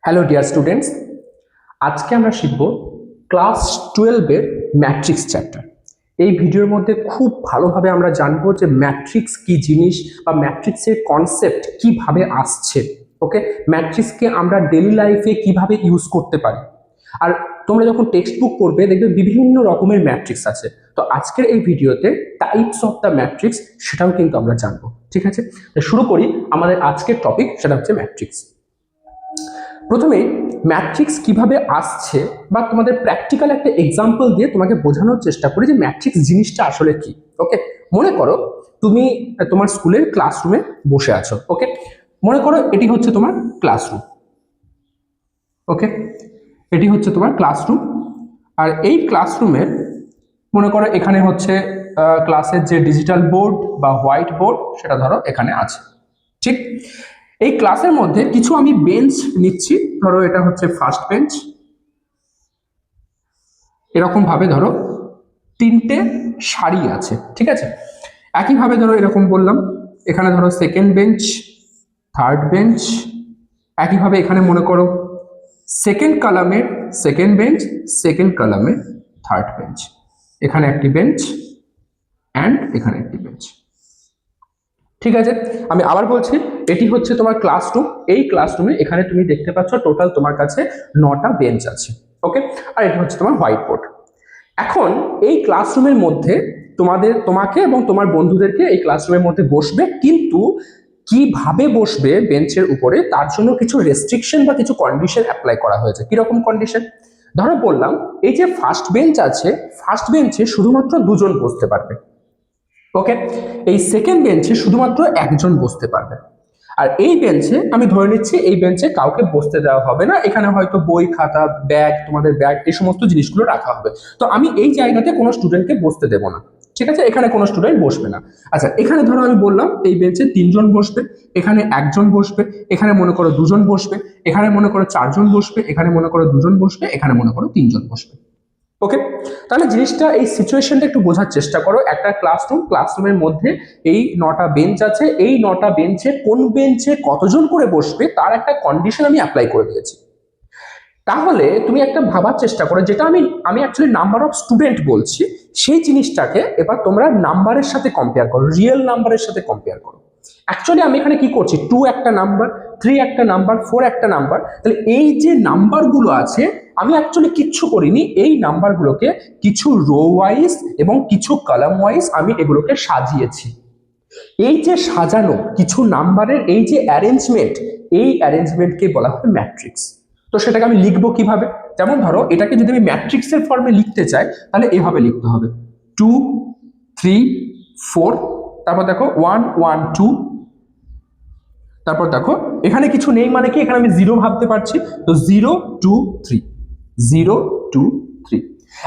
Hello dear students, আজকে আমরা শিখব ক্লাস 12-এর ম্যাট্রিক্স চ্যাপ্টার। এই ভিডিওর মধ্যে খুব ভালোভাবে আমরা জানবো যে ম্যাট্রিক্স কি জিনিস বা ম্যাট্রিক্সের কনসেপ্ট কিভাবে আসছে। ওকে, ম্যাট্রিক্সকে আমরা ডেইলি লাইফে কিভাবে ইউজ করতে পারি। আর তোমরা যখন টেক্সট বুক পড়বে দেখবে বিভিন্ন রকমের ম্যাট্রিক্স আছে। তো আজকের এই ভিডিওতে টাইপস অফ দ্য ম্যাট্রিক্স সেটাও কিন্তু আমরা জানবো। ঠিক আছে, শুরু করি। আমাদের আজকের টপিক সেটা হচ্ছে ম্যাট্রিক্স। প্রথমে ম্যাট্রিক্স কিভাবে আসছে বা তোমাদের প্র্যাকটিক্যাল একটা এক্সাম্পল দিয়ে তোমাকে বোঝানোর চেষ্টা করি যে ম্যাট্রিক্স জিনিসটা আসলে কি। ওকে, মনে করো তুমি তোমার স্কুলের ক্লাসরুমে বসে আছো। ওকে, মনে করো এটি হচ্ছে তোমার ক্লাসরুম। ওকে, এটি হচ্ছে তোমার ক্লাসরুম। আর এই ক্লাসরুমের মনে করো এখানে হচ্ছে ক্লাসের যে ডিজিটাল বোর্ড বা হোয়াইট বোর্ড সেটা ধরো এখানে আছে। ঠিক, এই ক্লাসের মধ্যে কিছু আমি বেঞ্চ নিচ্ছি। ধরো এটা হচ্ছে ফার্স্ট বেঞ্চ, এরকম ভাবে ধরো তিনটে সারি আছে। ঠিক আছে, একইভাবে ধরো এরকম বললাম, এখানে ধরো সেকেন্ড বেঞ্চ, থার্ড বেঞ্চ, একইভাবে এখানে মনে করো সেকেন্ড কলামের সেকেন্ড বেঞ্চ, সেকেন্ড কলামের থার্ড বেঞ্চ, এখানে একটি বেঞ্চ অ্যান্ড এখানে একটি বেঞ্চ। ঠিক আছে, আমি আবার বলছি, এটি হচ্ছে তোমার ক্লাসরুম। এই ক্লাসরুমে এখানে তুমি দেখতে পাচ্ছ টোটাল তোমার কাছে 9টা বেঞ্চ আছে। ওকে, আর এটা হচ্ছে তোমার হোয়াইট বোর্ড। এখন এই ক্লাসরুমের মধ্যে তোমাকে এবং তোমার বন্ধুদেরকে এই ক্লাসরুমের মধ্যে বসবে, কিন্তু কিভাবে বসবে বেঞ্চের উপরে তার জন্য কিছু রেস্ট্রিকশন বা কিছু কন্ডিশন অ্যাপ্লাই করা হয়েছে। কিরকম কন্ডিশন? ধরো বললাম এই যে ফার্স্ট বেঞ্চ আছে, ফার্স্ট বেঞ্চে শুধুমাত্র দুজন বসতে পারবে। ওকে, এই সেকেন্ড বেঞ্চে শুধুমাত্র একজন বসতে পারবে। আর এই বেঞ্চে আমি ধরে নিচ্ছি এই বেঞ্চে কাউকে বসতে দেওয়া হবে না, এখানে হয়তো বই খাতা ব্যাগ, তোমাদের ব্যাগ, এই সমস্ত জিনিসগুলো রাখা হবে। তো আমি এই জায়গাতে কোনো স্টুডেন্টকে বসতে দেবো না। ঠিক আছে, এখানে কোনো স্টুডেন্ট বসবে না। আচ্ছা, এখানে ধরো আমি বললাম এই বেঞ্চে 3জন বসবে, এখানে একজন বসবে, এখানে মনে করো 2জন বসবে, এখানে মনে করো 4জন বসবে, এখানে মনে করো 2জন বসবে, এখানে মনে করো 3জন বসবে। ওকে, তাহলে জিনিসটা এই সিচুয়েশনটা একটু বোঝার চেষ্টা করো। একটা ক্লাসরুমের মধ্যে এই 9টা বেঞ্চ আছে, এই 9টা বেঞ্চে কোন বেঞ্চে কতজন করে বসবে তার একটা কন্ডিশন আমি অ্যাপ্লাই করে দিয়েছি। তাহলে তুমি একটা ভাবার চেষ্টা করো, যেটা আমি অ্যাকচুয়ালি নাম্বার অফ স্টুডেন্ট বলছি, সেই জিনিসটাকে এবার তোমরা নাম্বারের সাথে কম্পেয়ার করো, রিয়েল নাম্বারের সাথে কম্পেয়ার করো। অ্যাকচুয়ালি আমি এখানে কি করছি, 2 একটা নাম্বার, 3 একটা নাম্বার, 4 একটা নাম্বার। তাহলে এই যে নাম্বারগুলো আছে আমি অ্যাকচুয়ালি কিচ্ছু করিনি, এই নাম্বারগুলোকে কিছু রো ওয়াইজ এবং কিছু কলাম ওয়াইজ আমি এগুলোকে সাজিয়েছি। এই যে সাজানো কিছু নাম্বারের এই যে অ্যারেঞ্জমেন্ট, এই অ্যারেঞ্জমেন্টকে বলা হয় ম্যাট্রিক্স। তো সেটাকে আমি লিখবো কিভাবে? যেমন ধরো এটাকে যদি আমি ম্যাট্রিক্সের ফর্মে লিখতে চাই তাহলে এভাবে লিখতে হবে 2 3 4, তারপর দেখো 1 1 2, তারপর দেখো এখানে কিছু নেই মানে কি, এখানে আমি 0 ভাবতে পারছি, তো 0 2 3, 0 2 3।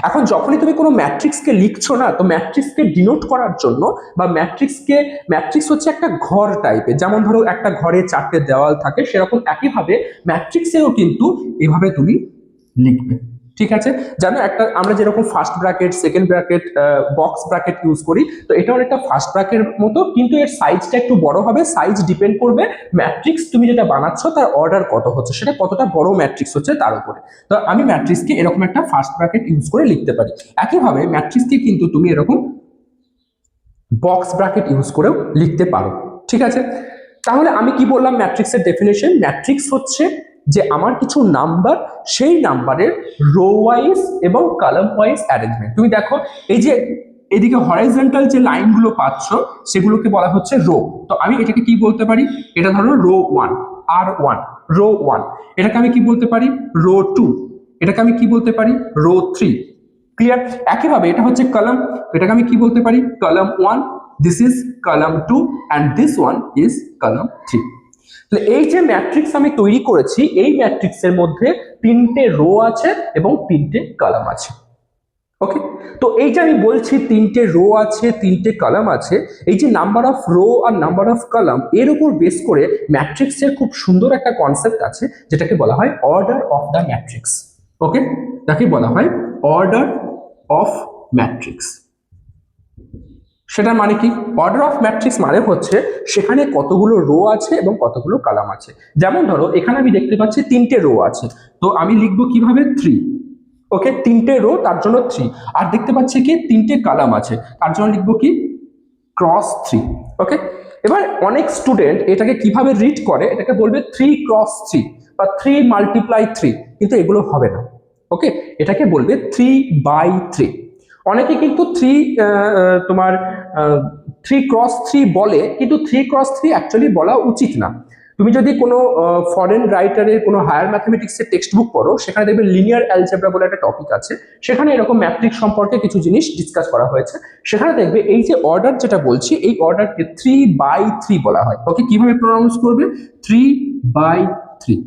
এখন যখনই তুমি কোনো ম্যাট্রিক্সকে লিখছো না, তো ম্যাট্রিক্সকে ডিনোট করার জন্য বা ম্যাট্রিক্স হচ্ছে একটা ঘর টাইপের, যেমন ধরো একটা ঘরে 4টে দেওয়াল থাকে, সেরকম একইভাবে ম্যাট্রিক্সেও কিন্তু এভাবে তুমি লিখবে। ঠিক আছে, জানো একটা আমরা যেরকম first bracket, second bracket, box bracket use করি, তো এটা অনেকটা ফার্স্ট ব্র্যাকেটের মতো, কিন্তু এর সাইজটা একটু বড় হবে। সাইজ ডিপেন্ড করবে ম্যাট্রিক্স তুমি যেটা বানাচ্ছ তার অর্ডার কত হচ্ছে, সেটা কতটা বড় ম্যাট্রিক্স হচ্ছে তার উপরে। তো আমি ম্যাট্রিক্সকে এরকম একটা ফার্স্ট ব্র্যাকেট ইউজ করে লিখতে পারি। একইভাবে ম্যাট্রিক্সকে কিন্তু তুমি এরকম বক্স ব্র্যাকেট ইউজ করেও লিখতে পারো। ঠিক আছে, তাহলে আমি কি বললাম ম্যাট্রিক্সের ডেফিনেশন? ম্যাট্রিক্স হচ্ছে যে আমার কিছু নাম্বার, সেই নাম্বারের রো ওয়াইজ এবং কলাম ওয়াইজ অ্যারেঞ্জমেন্ট। তুমি দেখো এই যে এদিকে হরাইজন্টাল যে লাইনগুলো পাচ্ছ সেগুলোকে বলা হচ্ছে রো। তো আমি এটাকে কি বলতে পারি, এটা ধরো রো 1, R1, রো 1। এটাকে আমি কি বলতে পারি, রো 2। এটাকে আমি কি বলতে পারি, রো 3। ক্লিয়ার? একইভাবে এটা হচ্ছে কলাম, এটাকে আমি কি বলতে পারি, column 1, this is column 2 and this one is column 3। তাহলে এই যে ম্যাট্রিক্স আমি তৈরি করেছি, এই ম্যাট্রিক্সের মধ্যে 3টে রো আছে এবং 3টে কলাম আছে। ওকে, তো এই যে আমি বলছি 3টে রো আছে, 3টে কলাম আছে, এই যে নাম্বার অফ রো আর নাম্বার অফ কলাম, এর উপর বেস করে ম্যাট্রিক্সের খুব সুন্দর একটা কনসেপ্ট আছে যেটাকে বলা হয় অর্ডার অফ দ্য ম্যাট্রিক্স। ওকে, তাকে বলা হয় অর্ডার অফ ম্যাট্রিক্স। সেটা মানে কি, অর্ডার অফ ম্যাট্রিক্স মানে হচ্ছে সেখানে কতগুলো রো আছে এবং কতগুলো কলাম আছে। যেমন ধরো এখানে আমি দেখতে পাচ্ছি 3টে রো আছে, তো আমি লিখবো কিভাবে 3, ওকে, 3টে রো তার জন্য 3, আর দেখতে পাচ্ছি কি 3টে কলাম আছে তার জন্য লিখবো কি ক্রস 3, ওকে। এবার অনেক স্টুডেন্ট এটাকে কিভাবে রিড করে, এটাকে বলবে 3 ক্রস 3 বা 3 মাল্টিপ্লাই 3, কিন্তু এগুলো হবে না, ওকে, এটাকে বলবে 3/3। অনেকে কিন্তু 3 তোমার 3 ক্রস 3 বলে, কিন্তু 3 ক্রস 3 অ্যাকচুয়ালি বলা উচিত না। তুমি যদি কোনো ফরেন রাইটারের কোনো হায়ার ম্যাথমেটিক্সের টেক্সট বুক পড়ো, সেখানে দেখবে লিনিয়ার অ্যালজেব্রা বলে একটা টপিক আছে, সেখানে এরকম ম্যাট্রিক্স সম্পর্কে কিছু জিনিস ডিসকাস করা হয়েছে। সেখানে দেখবে এই যে অর্ডার যেটা বলছি, এই অর্ডারকে 3/3 বলা হয়, ওকে। কিভাবে প্রনাউন্স করবে, 3/3,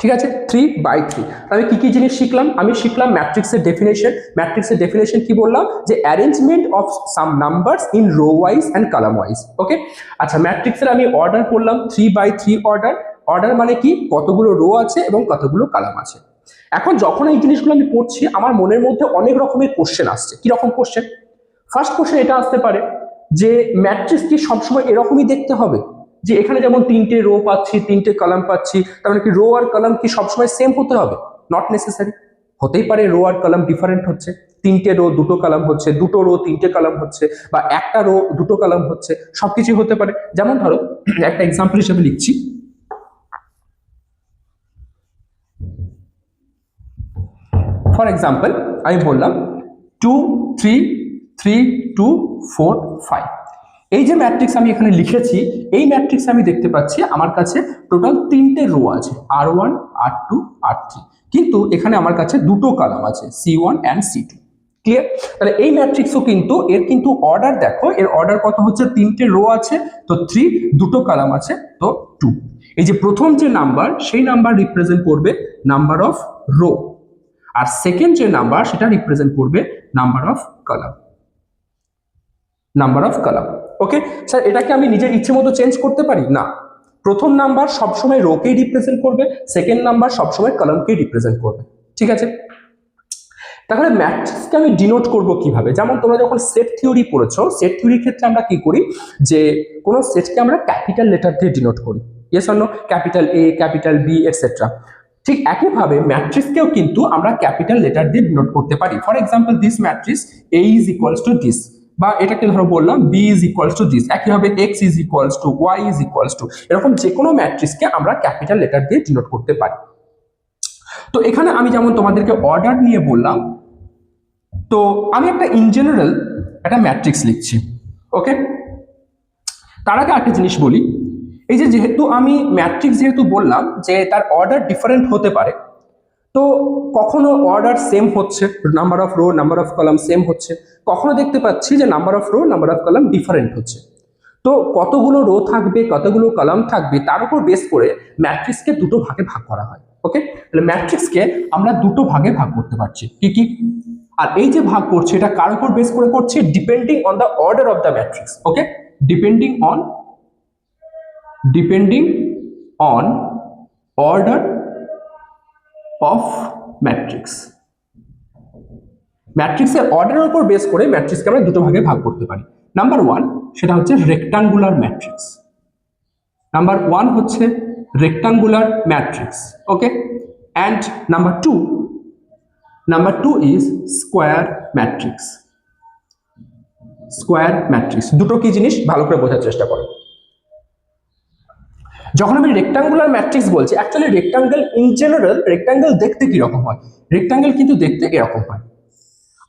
ঠিক আছে, 3/3। আমি কি কি জিনিস শিখলাম, আমি শিখলাম ম্যাট্রিক্সের ডেফিনেশন। ম্যাট্রিক্সের ডেফিনেশন কি বললাম, যে arrangement of some numbers in row wise and column wise, okay. আচ্ছা, ম্যাট্রিক্সের আমি অর্ডার করলাম 3/3 অর্ডার। অর্ডার মানে কি, কতগুলো রো আছে এবং কতগুলো কলাম আছে। এখন যখন এই জিনিসগুলো আমি পড়ছি, আমার মনের মধ্যে অনেক রকমের কোশ্চেন আসছে। কি রকম কোশ্চেন? ফার্স্ট কোশ্চেন এটা আসতে পারে যে ম্যাট্রিক্স কি সবসময় এরকমই দেখতে হবে, যে এখানে যেমন 3টে রো পাচ্ছি, 3টে কলাম পাচ্ছি, তার মানে কি রো আর কলাম কি সবসময় সেম হতে হবে? নট নেসেসারি, হতেই পারে রো আর কলাম ডিফারেন্ট হচ্ছে, 3টে রো 2টো কলাম হচ্ছে, 2টো রো 3টে কলাম হচ্ছে, বা একটা রো 2টো কলাম হচ্ছে, সবকিছু হতে পারে। যেমন ধরো একটা এক্সাম্পল হিসেবে লিখছি, ফর এক্সাম্পল আমি বললাম 2 3 3 2 4 5। এই যে ম্যাট্রিক্স আমি এখানে লিখেছি, এই ম্যাট্রিক্স আমি দেখতে পাচ্ছি আমার কাছে টোটাল 3টে রো আছে, R1 R2 R3, কিন্তু এখানে আমার কাছে 2টো কলাম আছে, C1 অ্যান্ড C2, ক্লিয়ার? তাহলে এই ম্যাট্রিক্সও কিন্তু এর কিন্তু অর্ডার দেখো, এর অর্ডার কত হচ্ছে, 3টে রো আছে তো 3, 2টো কলাম আছে তো 2। এই যে প্রথম যে নাম্বার, সেই নাম্বার রিপ্রেজেন্ট করবে নাম্বার অফ রো, আর সেকেন্ড যে নাম্বার সেটা রিপ্রেজেন্ট করবে number of column, number of column, okay. Sir এটাকে আমি নিজের ইচ্ছে মতো চেঞ্জ করতে পারি না, প্রথম নাম্বার সবসময় রোকেই রিপ্রেজেন্ট করবে, সেকেন্ড নাম্বার সবসময় কলামকেই রিপ্রেজেন্ট করবে, ঠিক আছে। তাহলে ম্যাট্রিক্সকে আমি ডিনোট করব কিভাবে? যেমন তোমরা যখন সেট থিওরি পড়েছো, সেট থিওরির ক্ষেত্রে আমরা কি করি, যে কোনো সেটকে আমরা ক্যাপিটাল লেটার দিয়ে ডিনোট করি, yes or no, capital A, capital B, etcetera. ঠিক একইভাবে ম্যাট্রিক্সকেও কিন্তু আমরা ক্যাপিটাল লেটার দিয়ে ডিনোট করতে পারি। For example, this matrix A is equals to this, বা এটাকে ধরো বললাম B is equals to this, একইভাবে X is equals two, Y is equals two, এরকম যে কোনো ম্যাট্রিক্সকে আমরা ক্যাপিটাল লেটার দিয়ে ডিনোট করতে পারি। তো এখানে আমি যেমন তোমাদেরকে অর্ডার নিয়ে বললাম, তো আমি একটা ইন জেনারেল একটা ম্যাট্রিক্স লিখছি, ওকে। তার আগে একটা জিনিস বলি, এই যে যেহেতু আমি ম্যাট্রিক্স যেহেতু বললাম যে তার অর্ডার ডিফারেন্ট হতে পারে, তো কখনো অর্ডার সেম হচ্ছে, number of row number of column same হচ্ছে, কখনো দেখতে পাচ্ছি যে number of row number of column different হচ্ছে। তো কতগুলো রো থাকবে, কতগুলো কলাম থাকবে, তার উপর বেস করে ম্যাট্রিক্সকে দুটো ভাগে ভাগ করা হয়, ওকে। তাহলে ম্যাট্রিক্সকে আমরা দুটো ভাগে ভাগ করতে পারছি, কি কি? আর এই যে ভাগ করছে, এটা কার উপর বেস করে করছে, depending on the order of the matrix, okay. Depending on order of matrix, ম্যাট্রিক্সের অর্ডারের উপর বেস করে ম্যাট্রিক্সকে আমরা দুটো ভাগে ভাগ করতে পারি। নাম্বার 1 সেটা হচ্ছে রেক্টাঙ্গুলার ম্যাট্রিক্স, নাম্বার 1 হচ্ছে rectangular matrix, okay. And number 2 is square matrix. Square matrix দুটো কি জিনিস ভালো করে বোঝার চেষ্টা করো। যখন আমি রেক্টাঙ্গুলার ম্যাট্রিক্স বলছি, actually rectangle in general, rectangle দেখতে কিরকম হয়, রেক্টাঙ্গেল কিন্তু দেখতে এরকম হয়।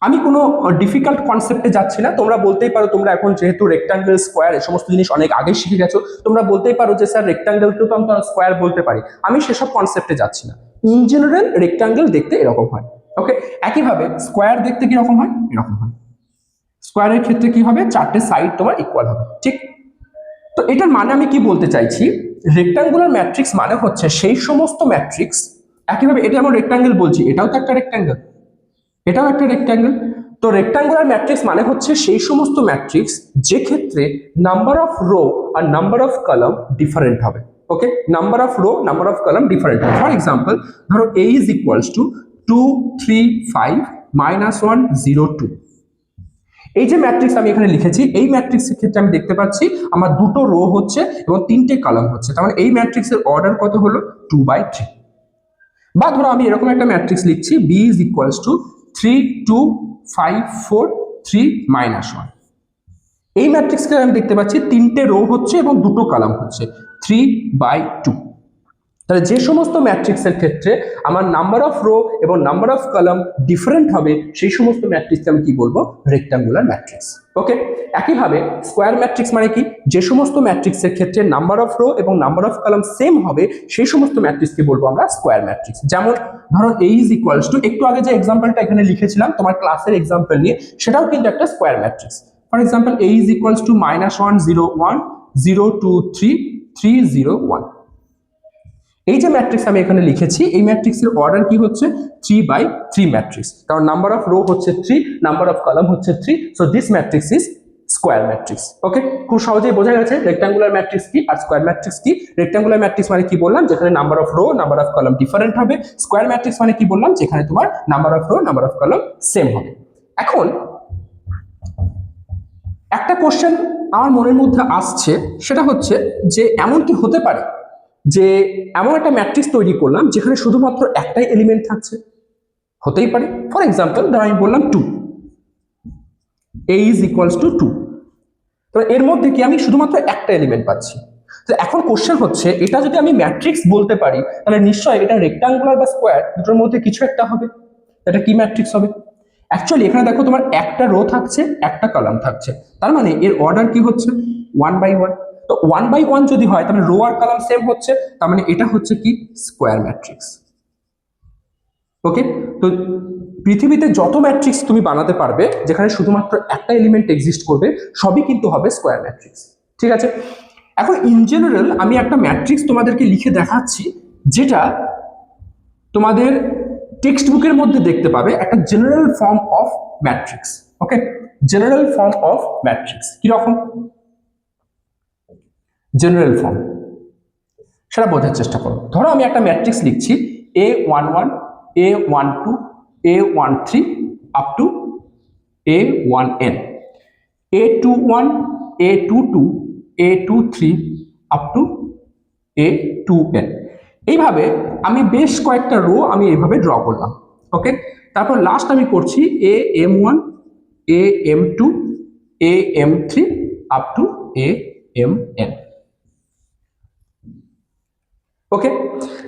আমি কোনো ডিফিকাল্ট কনসেপ্টে যাচ্ছি না, তোমরা বলতেই পারো, তোমরা এখন যেহেতু রেক্টাঙ্গেল স্কোয়ার এই সমস্ত জিনিস অনেক আগে শিখে গেছো, তোমরা বলতেই পারো যে স্যার রেক্টাঙ্গেলকেও তো আমরা স্কোয়ার বলতে পারি। আমি সেসব কনসেপ্টে যাচ্ছি না, ইন জেনারেল রেক্টাঙ্গেল দেখতে এরকম হয়, ওকে। একইভাবে স্কোয়ার দেখতে কিরকম হয়, এরকম হয়। স্কোয়ারের ক্ষেত্রে কি হবে, 4টে সাইড তোমার ইকুয়াল হবে, ঠিক। তো এটার মানে আমি কি বলতে চাইছি, রেক্টাঙ্গুলার ম্যাট্রিক্স মানে হচ্ছে সেই সমস্ত ম্যাট্রিক্স, একইভাবে এটা আমরা রেক্টাঙ্গেল বলছি, এটাও তো একটা রেক্টাঙ্গেল, এটাও একটা রেক্টাঙ্গেল। তো রেক্টাঙ্গুলার ম্যাট্রিক্স মানে হচ্ছে সেই সমস্ত ম্যাট্রিক্স যে ক্ষেত্রে নাম্বার অফ রো আর নাম্বার অফ কলাম ডিফারেন্ট হবে, okay. Number of row number of column different হবে। ফর এক্সাম্পল ধরো A ইজ ইকুয়ালস টু 2 3 5 -1 0 2, এই যে ম্যাট্রিক্স আমি এখানে লিখেছি, এই ম্যাট্রিক্সের ক্ষেত্রে আমি দেখতে পাচ্ছি আমার দুটো রো হচ্ছে এবং তিনটে কলাম হচ্ছে, তার মানে এই ম্যাট্রিক্সের অর্ডার কত হলো 2/3। বা ধরো আমি এরকম একটা ম্যাট্রিক্স লিখছি, বি ইজ ইকুয়ালস টু 3 2 5 4 3 -1। এই ম্যাট্রিক্সকে আমি দেখতে পাচ্ছি তিনটে রো হচ্ছে এবং দুটো কলাম হচ্ছে, 3/2। তাহলে যে সমস্ত ম্যাট্রিক্সের ক্ষেত্রে আমার নাম্বার অফ রো এবং নাম্বার অফ কলাম ডিফারেন্ট হবে সেই সমস্ত ম্যাট্রিক্সকে আমি কি বলবো, রেক্ট্যাঙ্গুলার ম্যাট্রিক্স। ওকে, একইভাবে স্কোয়ার ম্যাট্রিক্স মানে কি, যে সমস্ত ম্যাট্রিক্সের ক্ষেত্রে নাম্বার অফ রো এবং নাম্বার অফ কলাম সেম হবে সেই সমস্ত ম্যাট্রিক্সকে বলবো আমরা স্কোয়ার ম্যাট্রিক্স। যেমন ধরো এ ইজ ইকুয়ালস টু, একটু আগে যে এক্সাম্পলটা এখানে লিখেছিলাম তোমার ক্লাসের এক্সাম্পল নিয়ে, সেটাও কিন্তু একটা square matrix. For example A is equals two -1 0 1 0 2 3 3 0 1। এই যে ম্যাট্রিক্স আমি এখানে লিখেছি, এই ম্যাট্রিক্সের অর্ডার কি হচ্ছে 3/3 ম্যাট্রিক্স, কারণ নাম্বার অফ রো হচ্ছে 3, নাম্বার অফ কলাম হচ্ছে 3, so this matrix is square matrix. Okay, খুব সহজেই বোঝা গেছে রেক্ট্যাঙ্গুলার ম্যাট্রিক্স কি আর স্কোয়ার ম্যাট্রিক্স কি। রেক্ট্যাঙ্গুলার ম্যাট্রিক্স মানে কি বললাম, যেখানে number of row number of column different হবে। স্কোয়ার ম্যাট্রিক্স মানে কি বললাম, যেখানে তোমার number of row number of column same হবে। এখন একটা কোশ্চেন আমার মনের মধ্যে আসছে, সেটা হচ্ছে যে এমন কি হতে পারে যে এমন একটা ম্যাট্রিক্স তৈরি করলাম যেখানে শুধুমাত্র একটাই এলিমেন্ট থাকছে? হতেই পারে। ফর এক্সাম্পল ধর আমি বললাম 2, a ইজ ইকুয়ালস টু 2, তো এর মধ্যে কি আমি শুধুমাত্র একটা এলিমেন্ট পাচ্ছি। তো এখন কোশ্চেন হচ্ছে, এটা যদি আমি ম্যাট্রিক্স বলতে পারি তাহলে নিশ্চয়ই এটা রেক্ট্যাঙ্গুলার বা স্কোয়ার দুটোর মধ্যে কিছু একটা হবে। এটা কি ম্যাট্রিক্স হবে? অ্যাকচুয়ালি এখানে দেখো তোমার একটা রো থাকছে, একটা কলাম থাকছে, তার মানে এর অর্ডার কি হচ্ছে 1/1। তো 1/1 যদি হয় তাহলে রো আর কলাম সেম হচ্ছে, তার মানে এটা হচ্ছে কি স্কোয়ার ম্যাট্রিক্স। ওকে, তো পৃথিবীতে যত ম্যাট্রিক্স তুমি বানাতে পারবে যেখানে শুধুমাত্র একটা এলিমেন্ট এক্সিস্ট করবে, সবই কিন্তু হবে স্কোয়ার ম্যাট্রিক্স। ঠিক আছে, এখন ইন জেনারেল আমি একটা ম্যাট্রিক্স তোমাদেরকে লিখে দেখাচ্ছি, যেটা তোমাদের টেক্সট বুকের মধ্যে দেখতে পাবে, একটা general form of matrix. Okay, general form of matrix কিরকম, জেনারেল ফর্ম সেটা বোঝার চেষ্টা করো। ধরো আমি একটা ম্যাট্রিক্স লিখছি A11 A12 A13 up to A1n, A21 A22 A23 up to A2n। এইভাবে আমি বেশ কয়েকটা রো আমি এইভাবে ড্র করলাম। ওকে, তারপর লাস্ট আমি করছি AM1 AM2 AM3 up to AMN। Okay,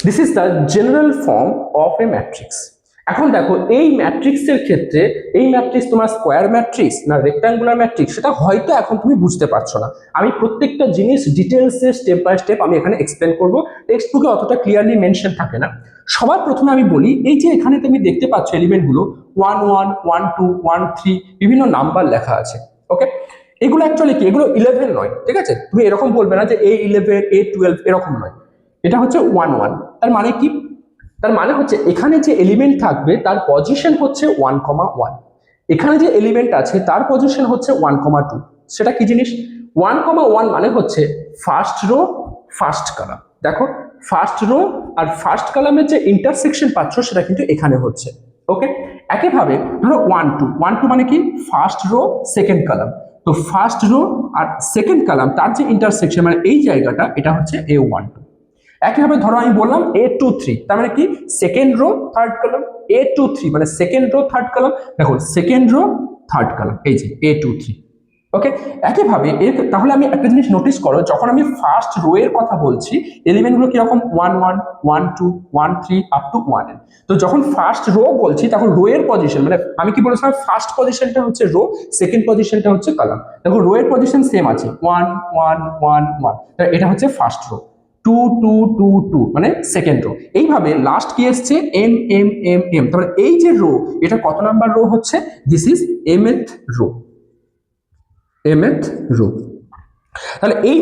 this is the general form of A matrix. এখন দেখো এই ম্যাট্রিক্সের ক্ষেত্রে এই ম্যাট্রিক্স তোমার স্কোয়ার ম্যাট্রিক্স না রেক্ট্যাঙ্গুলার ম্যাট্রিক্স সেটা হয়তো এখন তুমি বুঝতে পারছো না। আমি প্রত্যেকটা জিনিস ডিটেলসে স্টেপ বাই স্টেপ আমি এখানে এক্সপ্লেন করবো, টেক্সট বুকে অতটা ক্লিয়ারলি মেনশন থাকে না। সবার প্রথমে আমি বলি, এই যে এখানে তুমি দেখতে পাচ্ছ এলিমেন্টগুলো 1 1 1 2 1 3 বিভিন্ন নাম্বার লেখা আছে। ওকে, এগুলো অ্যাকচুয়ালি কি, এগুলো 11 নয়। ঠিক আছে, তুমি এরকম বলবে না যে A11 A12 এরকম নয়, এটা হচ্ছে 1 1। তার মানে কি, তার মানে হচ্ছে এখানে যে এলিমেন্ট থাকবে তার পজিশন হচ্ছে 1,1, এখানে যে এলিমেন্ট আছে তার পজিশন হচ্ছে 1,2। সেটা কি জিনিস, 1,1 মানে হচ্ছে ফার্স্ট রো ফার্স্ট কলাম। দেখো ফার্স্ট রো আর ফার্স্ট কলামের যে ইন্টারসেকশন পাচ্ছ সেটা কিন্তু এখানে হচ্ছে। ওকে, একইভাবে ধরো 1 2 1 2 মানে কি ফার্স্ট রো সেকেন্ড কলাম, তো ফার্স্ট রো আর সেকেন্ড কলাম তার যে ইন্টারসেকশন মানে এই জায়গাটা, এটা হচ্ছে A12। একইভাবে ধরো আমি বললাম A23, তার মানে কি second rho third column, A23 মানে সেকেন্ড রো থার্ড কলাম। দেখো সেকেন্ড রো থার্ড কলাম, এই যে A23। ওকে, একইভাবে তাহলে আমি একটা জিনিস নোটিস করো, যখন আমি ফার্স্ট রো এর কথা বলছি এলিমেন্টগুলো কিরকম 1 1 1 2 1 3 আপ টু 1n। তো যখন ফার্স্ট রো বলছি তখন রো এর পজিশন মানে আমি কি বলেছিলাম, ফার্স্ট পজিশনটা হচ্ছে রো, সেকেন্ড পজিশনটা হচ্ছে কলাম। দেখো রো এর পজিশন সেম আছে 1 1 1 1, এটা হচ্ছে ফার্স্ট রো। 2 2 2 2 মানে সেকেন্ড রো। এইভাবে লাস্ট কি এসছে এম এম এম এম, তাহলে এই যে রো এটা কত নাম্বার রো হচ্ছে, this is mth row, mth row. তাহলে এই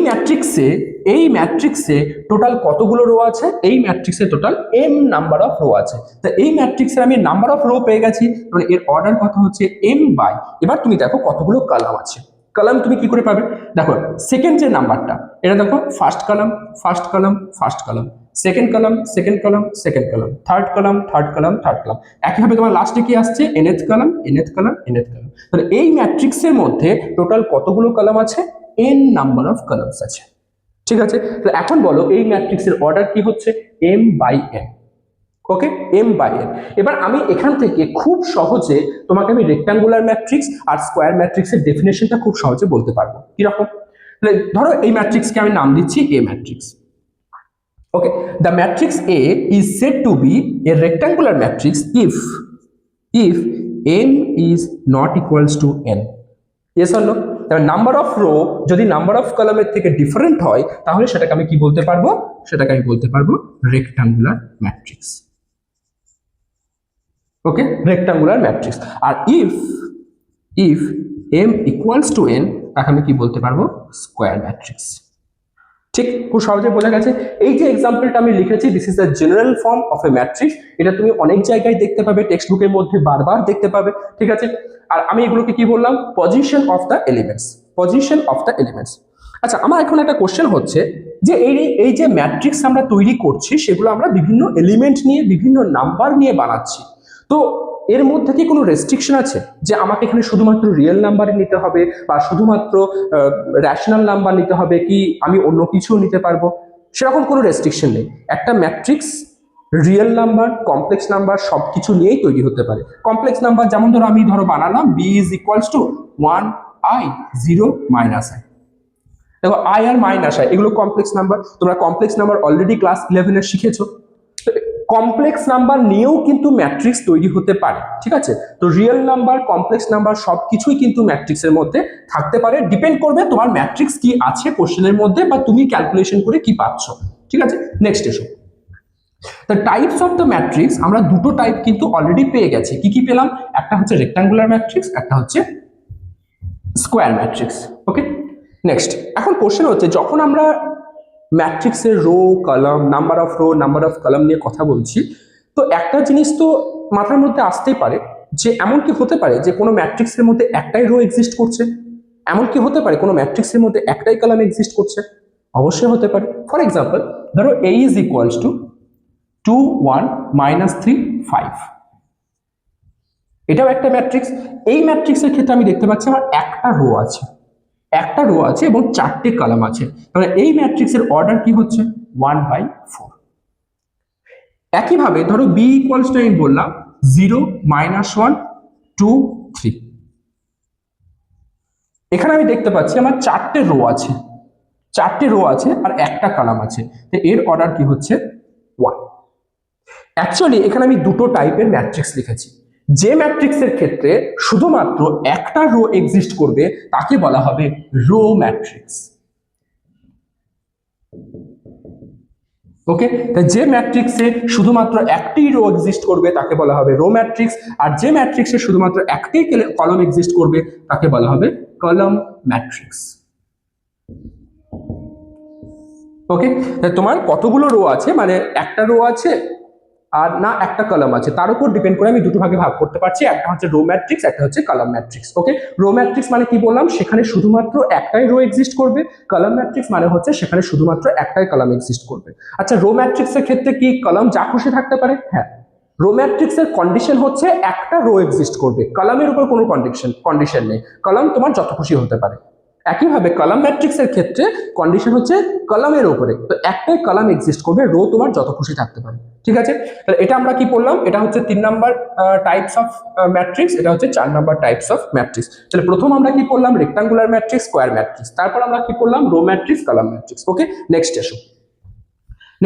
ম্যাট্রিক্সে টোটাল কতগুলো রো আছে, এই ম্যাট্রিক্সে total m number of row আছে। তো এই ম্যাট্রিক্সের আমি নাম্বার অফ রো পেয়ে গেছি, মানে এর অর্ডার কত হচ্ছে m বাই, এবার তুমি দেখো কতগুলো কলাম আছে। কলাম তুমি কি করে পাবে, দেখো সেকেন্ড যে নাম্বারটা এটা দেখো first column first column first column, second column, second column, second column, third column, third column, third column. একইভাবে তোমার লাস্টে কি আসছে, nth column, nth column, nth column. তাহলে এই ম্যাট্রিক্সের মধ্যে টোটাল কতগুলো কলাম আছে, n নাম্বার অফ কলামস আছে। ঠিক আছে, তো এখন বলো এই ম্যাট্রিক্সের অর্ডার কি হচ্ছে, m by n। Okay, m by n। এবার আমি এখান থেকে খুব সহজে তোমাকে আমি রেক্টাঙ্গুলার ম্যাট্রিক্স আর স্কোয়ার ম্যাট্রিক্সের ডেফিনেশনটা খুব সহজে বলতে পারবো। কিরকম, ধরো এই ম্যাট্রিক্সকে আমি নাম দিচ্ছি এ matrix. Okay, the matrix A is said to be a rectangular matrix if m is not equals to n. Yes or no? The number of row যদি number of column এর থেকে different হয় তাহলে সেটাকে আমি কি বলতে পারবো, সেটাকে আমি বলতে পারবো rectangular matrix. Okay, rectangular matrix। R if m equals to n তাকে আমি কি বলতে পারবো, square matrix। ঠিক, খুব সহজে বোঝা গেছে। এই যে এক্সাম্পলটা আমি লিখেছি, this is the general form of A matrix. এটা তুমি অনেক জায়গায় দেখতে পাবে, টেক্সট বুকের মধ্যে বারবার দেখতে পাবে। ঠিক আছে, আর আমি এগুলোকে কি বললাম, position of the elements, position of the elements. আচ্ছা, আমার এখন একটা কোশ্চেন হচ্ছে যে এই যে ম্যাট্রিক্স আমরা তৈরি করছি সেগুলো আমরা বিভিন্ন এলিমেন্ট নিয়ে, বিভিন্ন নাম্বার নিয়ে বানাচ্ছি। তো এর মধ্যে কি কোনো রেস্ট্রিকশন আছে যে আমাকে এখানে শুধুমাত্র রিয়েল নাম্বারই নিতে হবে বা শুধুমাত্র র্যাশনাল নাম্বার নিতে হবে, কি আমি অন্য কিছু নিতে পারবো? সেরকম কোনো রেস্ট্রিকশন নেই। একটা matrix real number, complex number সব কিছু নিয়েই তৈরি হতে পারে। কমপ্লেক্স নাম্বার যেমন ধরো আমি বানালাম b is equals two 1i 0 minus i। দেখো i আর মাইনাস i এগুলো কমপ্লেক্স নাম্বার, তোমরা কমপ্লেক্স নাম্বার অলরেডি ক্লাস 11 এ শিখেছো। কমপ্লেক্স নাম্বার নিয়েও কিন্তু ম্যাট্রিক্স তৈরি হতে পারে। ঠিক আছে, তো রিয়েল নাম্বার, কমপ্লেক্স নাম্বার সবকিছুই কিন্তু ম্যাট্রিক্সের মধ্যে থাকতে পারে, ডিপেন্ড করবে তোমার ম্যাট্রিক্স কি আছে কোশ্চেনের মধ্যে বা তুমি ক্যালকুলেশন করে কি পাচ্ছ। ঠিক আছে, নেক্সট এসো। The types of the matrix, আমরা দুটো টাইপ কিন্তু অলরেডি পেয়ে গেছি। কি কি পেলাম, একটা হচ্ছে রেক্টাঙ্গুলার ম্যাট্রিক্স, একটা হচ্ছে স্কোয়ার ম্যাট্রিক্স। ওকে, নেক্সট এখন কোশ্চেন হচ্ছে যখন আমরা ম্যাট্রিক্সের rho column, number of row, number of column নিয়ে কথা বলছি, তো একটা জিনিস তো মাথার মধ্যে আসতেই পারে যে এমন কি হতে পারে যে কোনো ম্যাট্রিক্সের মধ্যে একটাই রো এক্সিস্ট করছে, এমন কি হতে পারে কোনো ম্যাট্রিক্সের মধ্যে একটাই কলাম এক্সিস্ট করছে? অবশ্যই হতে পারে। ফর এক্সাম্পল ধরো a ইজ ইকুয়ালস টু 2 1 -3 5, এটাও একটা ম্যাট্রিক্স। এই ম্যাট্রিক্সের ক্ষেত্রে আমি দেখতে পাচ্ছি আমার একটা রো আছে, একটা রো আছে এবং চারটে কলাম আছে। তাহলে এই ম্যাট্রিক্সের অর্ডার কি হচ্ছে, 1/4। একইভাবে ধরো b ইকুয়ালস টু আমি বললাম 0 -1 2 3, এখানে আমি দেখতে পাচ্ছি আমার চারটে রো আছে, চারটে রো আছে আর একটা কলাম আছে, তো এর অর্ডার কি হচ্ছে 1। অ্যাকচুয়ালি এখানে আমি দুটো টাইপের ম্যাট্রিক্স লিখেছি। যে ম্যাট্রিক্সের ক্ষেত্রে শুধুমাত্র একটা রো এক্সিস্ট করবে তাকে বলা হবে রো ম্যাট্রিক্স। ওকে, যে ম্যাট্রিক্সে শুধুমাত্র একটি রো এক্সিস্ট করবে তাকে বলা হবে রো ম্যাট্রিক্স, আর যে ম্যাট্রিক্সে শুধুমাত্র একটি কলাম এক্সিস্ট করবে তাকে বলা হবে কলাম ম্যাট্রিক্স। ওকে, তোমার কতগুলো রো আছে, মানে একটা রো আছে আর না একটা কলাম আছে, তার উপর ডিপেন্ড করে আমি দুটো ভাগে ভাগ করতে পারছি, একটা হচ্ছে রো ম্যাট্রিক্স, একটা হচ্ছে কলাম ম্যাট্রিক্স। ওকে, রো ম্যাট্রিক্স মানে কি বললাম, সেখানে শুধুমাত্র একটাই রো এক্সিস্ট করবে। কলাম ম্যাট্রিক্স মানে হচ্ছে সেখানে শুধুমাত্র একটাই কলাম এক্সিস্ট করবে। আচ্ছা, রো ম্যাট্রিক্সের ক্ষেত্রে কি কলাম যা খুশি থাকতে পারে? হ্যাঁ, রো ম্যাট্রিক্সের কন্ডিশন হচ্ছে একটা রো এক্সিস্ট করবে, কলামের উপর কোনো কন্ডিশন নেই, কলাম তোমার যত খুশি হতে পারে। একইভাবে কলাম ম্যাট্রিক্সের ক্ষেত্রে কন্ডিশন হচ্ছে কলামের উপরে, তো একটাই কলাম এক্সিস্ট করবে, রো তোমার যত খুশি থাকতে পারে। ঠিক আছে, তাহলে এটা আমরা কি বললাম, এটা হচ্ছে 3 নাম্বার টাইপস অফ ম্যাট্রিক্স, এটা হচ্ছে 4 নাম্বার টাইপস অফ ম্যাট্রিক্স। তাহলে প্রথম আমরা কি করলাম, রেক্টাঙ্গুলার ম্যাট্রিক্স, স্কোয়ার ম্যাট্রিক্স, তারপর আমরা কি করলাম, রো ম্যাট্রিক্স, কলাম ম্যাট্রিক্স। ওকে, নেক্সট এসো।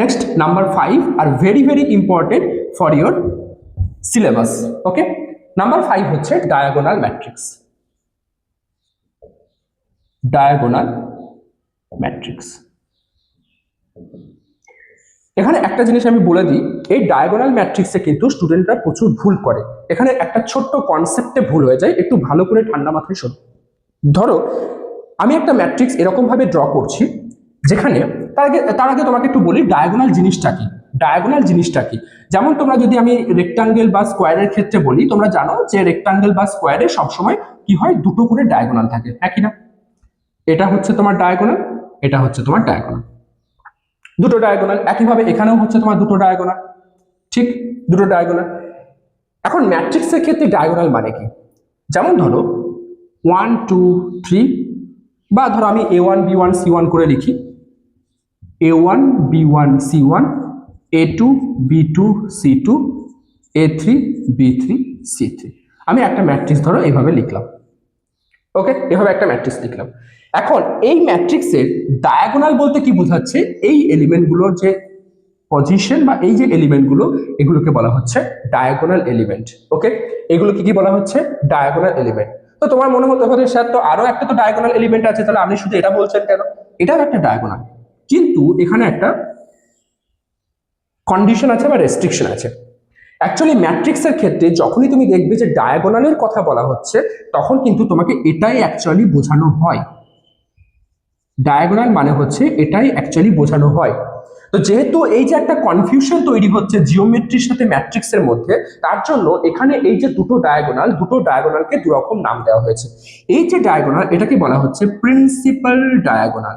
Next number 5 are very very important for your syllabus. Okay, number 5 হচ্ছে ডায়াগোনাল ম্যাট্রিক্স। ডায়াগোনাল ম্যাট্রিক্স, এখানে একটা জিনিস আমি বলে দিই, এই ডায়াগোনাল ম্যাট্রিক্সে কিন্তু স্টুডেন্টরা প্রচুর ভুল করে। এখানে একটা ছোট্ট কনসেপ্টে ভুল হয়ে যায়, একটু ভালো করে ঠান্ডা মাথায় শোনো। ধরো আমি একটা ম্যাট্রিক্স এরকম ভাবে ড্র করছি, যেখানে তার আগে তোমাকে একটু বলি ডায়াগোনাল জিনিসটা কি। ডায়াগোনাল জিনিসটা কি, যেমন তোমরা যদি আমি রেক্টাঙ্গেল বা স্কোয়ারের ক্ষেত্রে বলি, তোমরা জানো যে রেক্টাঙ্গেল বা স্কোয়ারে সবসময় কি হয়, দুটো করে ডায়াগোনাল থাকে, হ্যাঁ কি না? এটা হচ্ছে তোমার ডায়াগোনাল, এটা হচ্ছে তোমার ডায়াগোনাল। দুটো ডায়াগোনাল। একইভাবে এখানেও হচ্ছে তোমার দুটো ডায়াগোনাল, ঠিক, দুটো ডায়াগোনাল। এখন ম্যাট্রিক্সের ক্ষেত্রে ডায়াগোনাল মানে কি? যেমন ধরো 1 2 3, বা ধরো আমি A1 B1 C1 করে লিখি, A1 B1 C1, A2 B2 C2, A3 B3 C3। আমি একটা ম্যাট্রিক্স ধরো এইভাবে লিখলাম, ওকে, এভাবে একটা ম্যাট্রিক্স লিখলাম। এখন এই ম্যাট্রিক্সের ডায়াগোনাল বলতে কি বোঝাচ্ছে? এই এলিমেন্টগুলোর যে পজিশন বা এই যে এলিমেন্টগুলো, এগুলোকে বলা হচ্ছে ডায়াগোনাল এলিমেন্ট। ওকে, এগুলো কি কি বলা হচ্ছে? Diagonal element. তো তোমার মনে হতে পারে স্যার তো আরো একটা তো ডায়াগোনাল এলিমেন্ট আছে, তাহলে আপনি শুধু এটা বলছেন কেন? এটাও একটা ডায়াগোনাল, কিন্তু এখানে একটা কন্ডিশন আছে বা রেস্ট্রিকশন আছে। অ্যাকচুয়ালি ম্যাট্রিক্সের ক্ষেত্রে যখনই তুমি দেখবে যে ডায়াগোনালের কথা বলা হচ্ছে, তখন কিন্তু তোমাকে এটাই অ্যাকচুয়ালি বোঝানো হয়। ডায়াগোনাল মানে হচ্ছে এটাই অ্যাকচুয়ালি বোঝানো হয়। তো যেহেতু এই যে একটা কনফিউশন তৈরি হচ্ছে জিওমেট্রির সাথে ম্যাট্রিক্সের মধ্যে, তার জন্য এখানে এই যে দুটো ডায়াগোনালকে দু রকম নাম দেওয়া হয়েছে। এই যে ডায়াগোনাল, এটাকে বলা হচ্ছে প্রিন্সিপাল ডায়াগোনাল,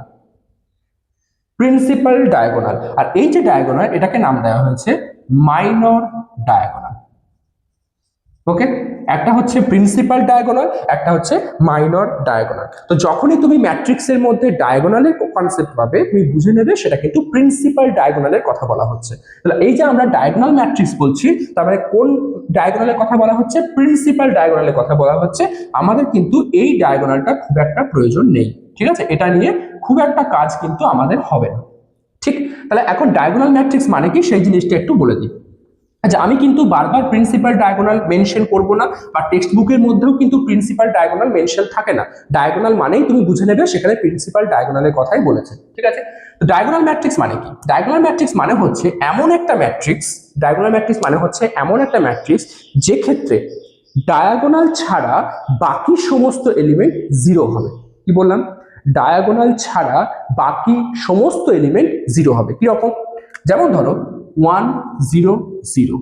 প্রিন্সিপাল ডায়াগোনাল। আর এই যে ডায়াগোনাল, এটাকে নাম দেওয়া হয়েছে মাইনর ডায়াগোনাল। ওকে, একটা হচ্ছে প্রিন্সিপাল ডায়াগোনাল, একটা হচ্ছে মাইনর ডায়াগোনাল। তো যখনই তুমি ম্যাট্রিক্সের মধ্যে ডায়াগোনালের কনসেপ্ট পাবে, তুমি বুঝে নেবে সেটা কিন্তু প্রিন্সিপাল ডায়াগোনালের কথা বলা হচ্ছে। তাহলে এই যে আমরা ডায়াগোনাল ম্যাট্রিক্স বলছি, তার মানে কোন ডায়াগোনালের কথা বলা হচ্ছে? প্রিন্সিপাল ডায়াগোনালের কথা বলা হচ্ছে। আমাদের কিন্তু এই ডায়াগোনালটা খুব একটা প্রয়োজন নেই, ঠিক আছে, এটা নিয়ে খুব একটা কাজ কিন্তু আমাদের হবে না, ঠিক। তাহলে এখন ডায়াগোনাল ম্যাট্রিক্স মানে কি সেই জিনিসটা একটু বলে দিই। আচ্ছা, আমি কিন্তু বারবার প্রিন্সিপাল ডায়াগোনাল মেনশন করব না, বা টেক্সট বুকের মধ্যেও কিন্তু প্রিন্সিপাল ডায়াগোনাল মেনশন থাকে না। ডায়াগোনাল মানেই তুমি বুঝে নেবে সেখানে প্রিন্সিপাল ডায়াগোনালের কথাই বলেছে, ঠিক আছে। তো ডায়াগোনাল ম্যাট্রিক্স মানে কি? ডায়াগোনাল ম্যাট্রিক্স মানে হচ্ছে এমন একটা ম্যাট্রিক্স, ডায়াগোনাল ম্যাট্রিক্স মানে হচ্ছে এমন একটা ম্যাট্রিক্স যে ক্ষেত্রে ডায়াগোনাল ছাড়া বাকি সমস্ত এলিমেন্ট জিরো হবে। কি বললাম? ডায়াগোনাল ছাড়া বাকি সমস্ত এলিমেন্ট জিরো হবে। কি রকম? যেমন ধরো 1 0 0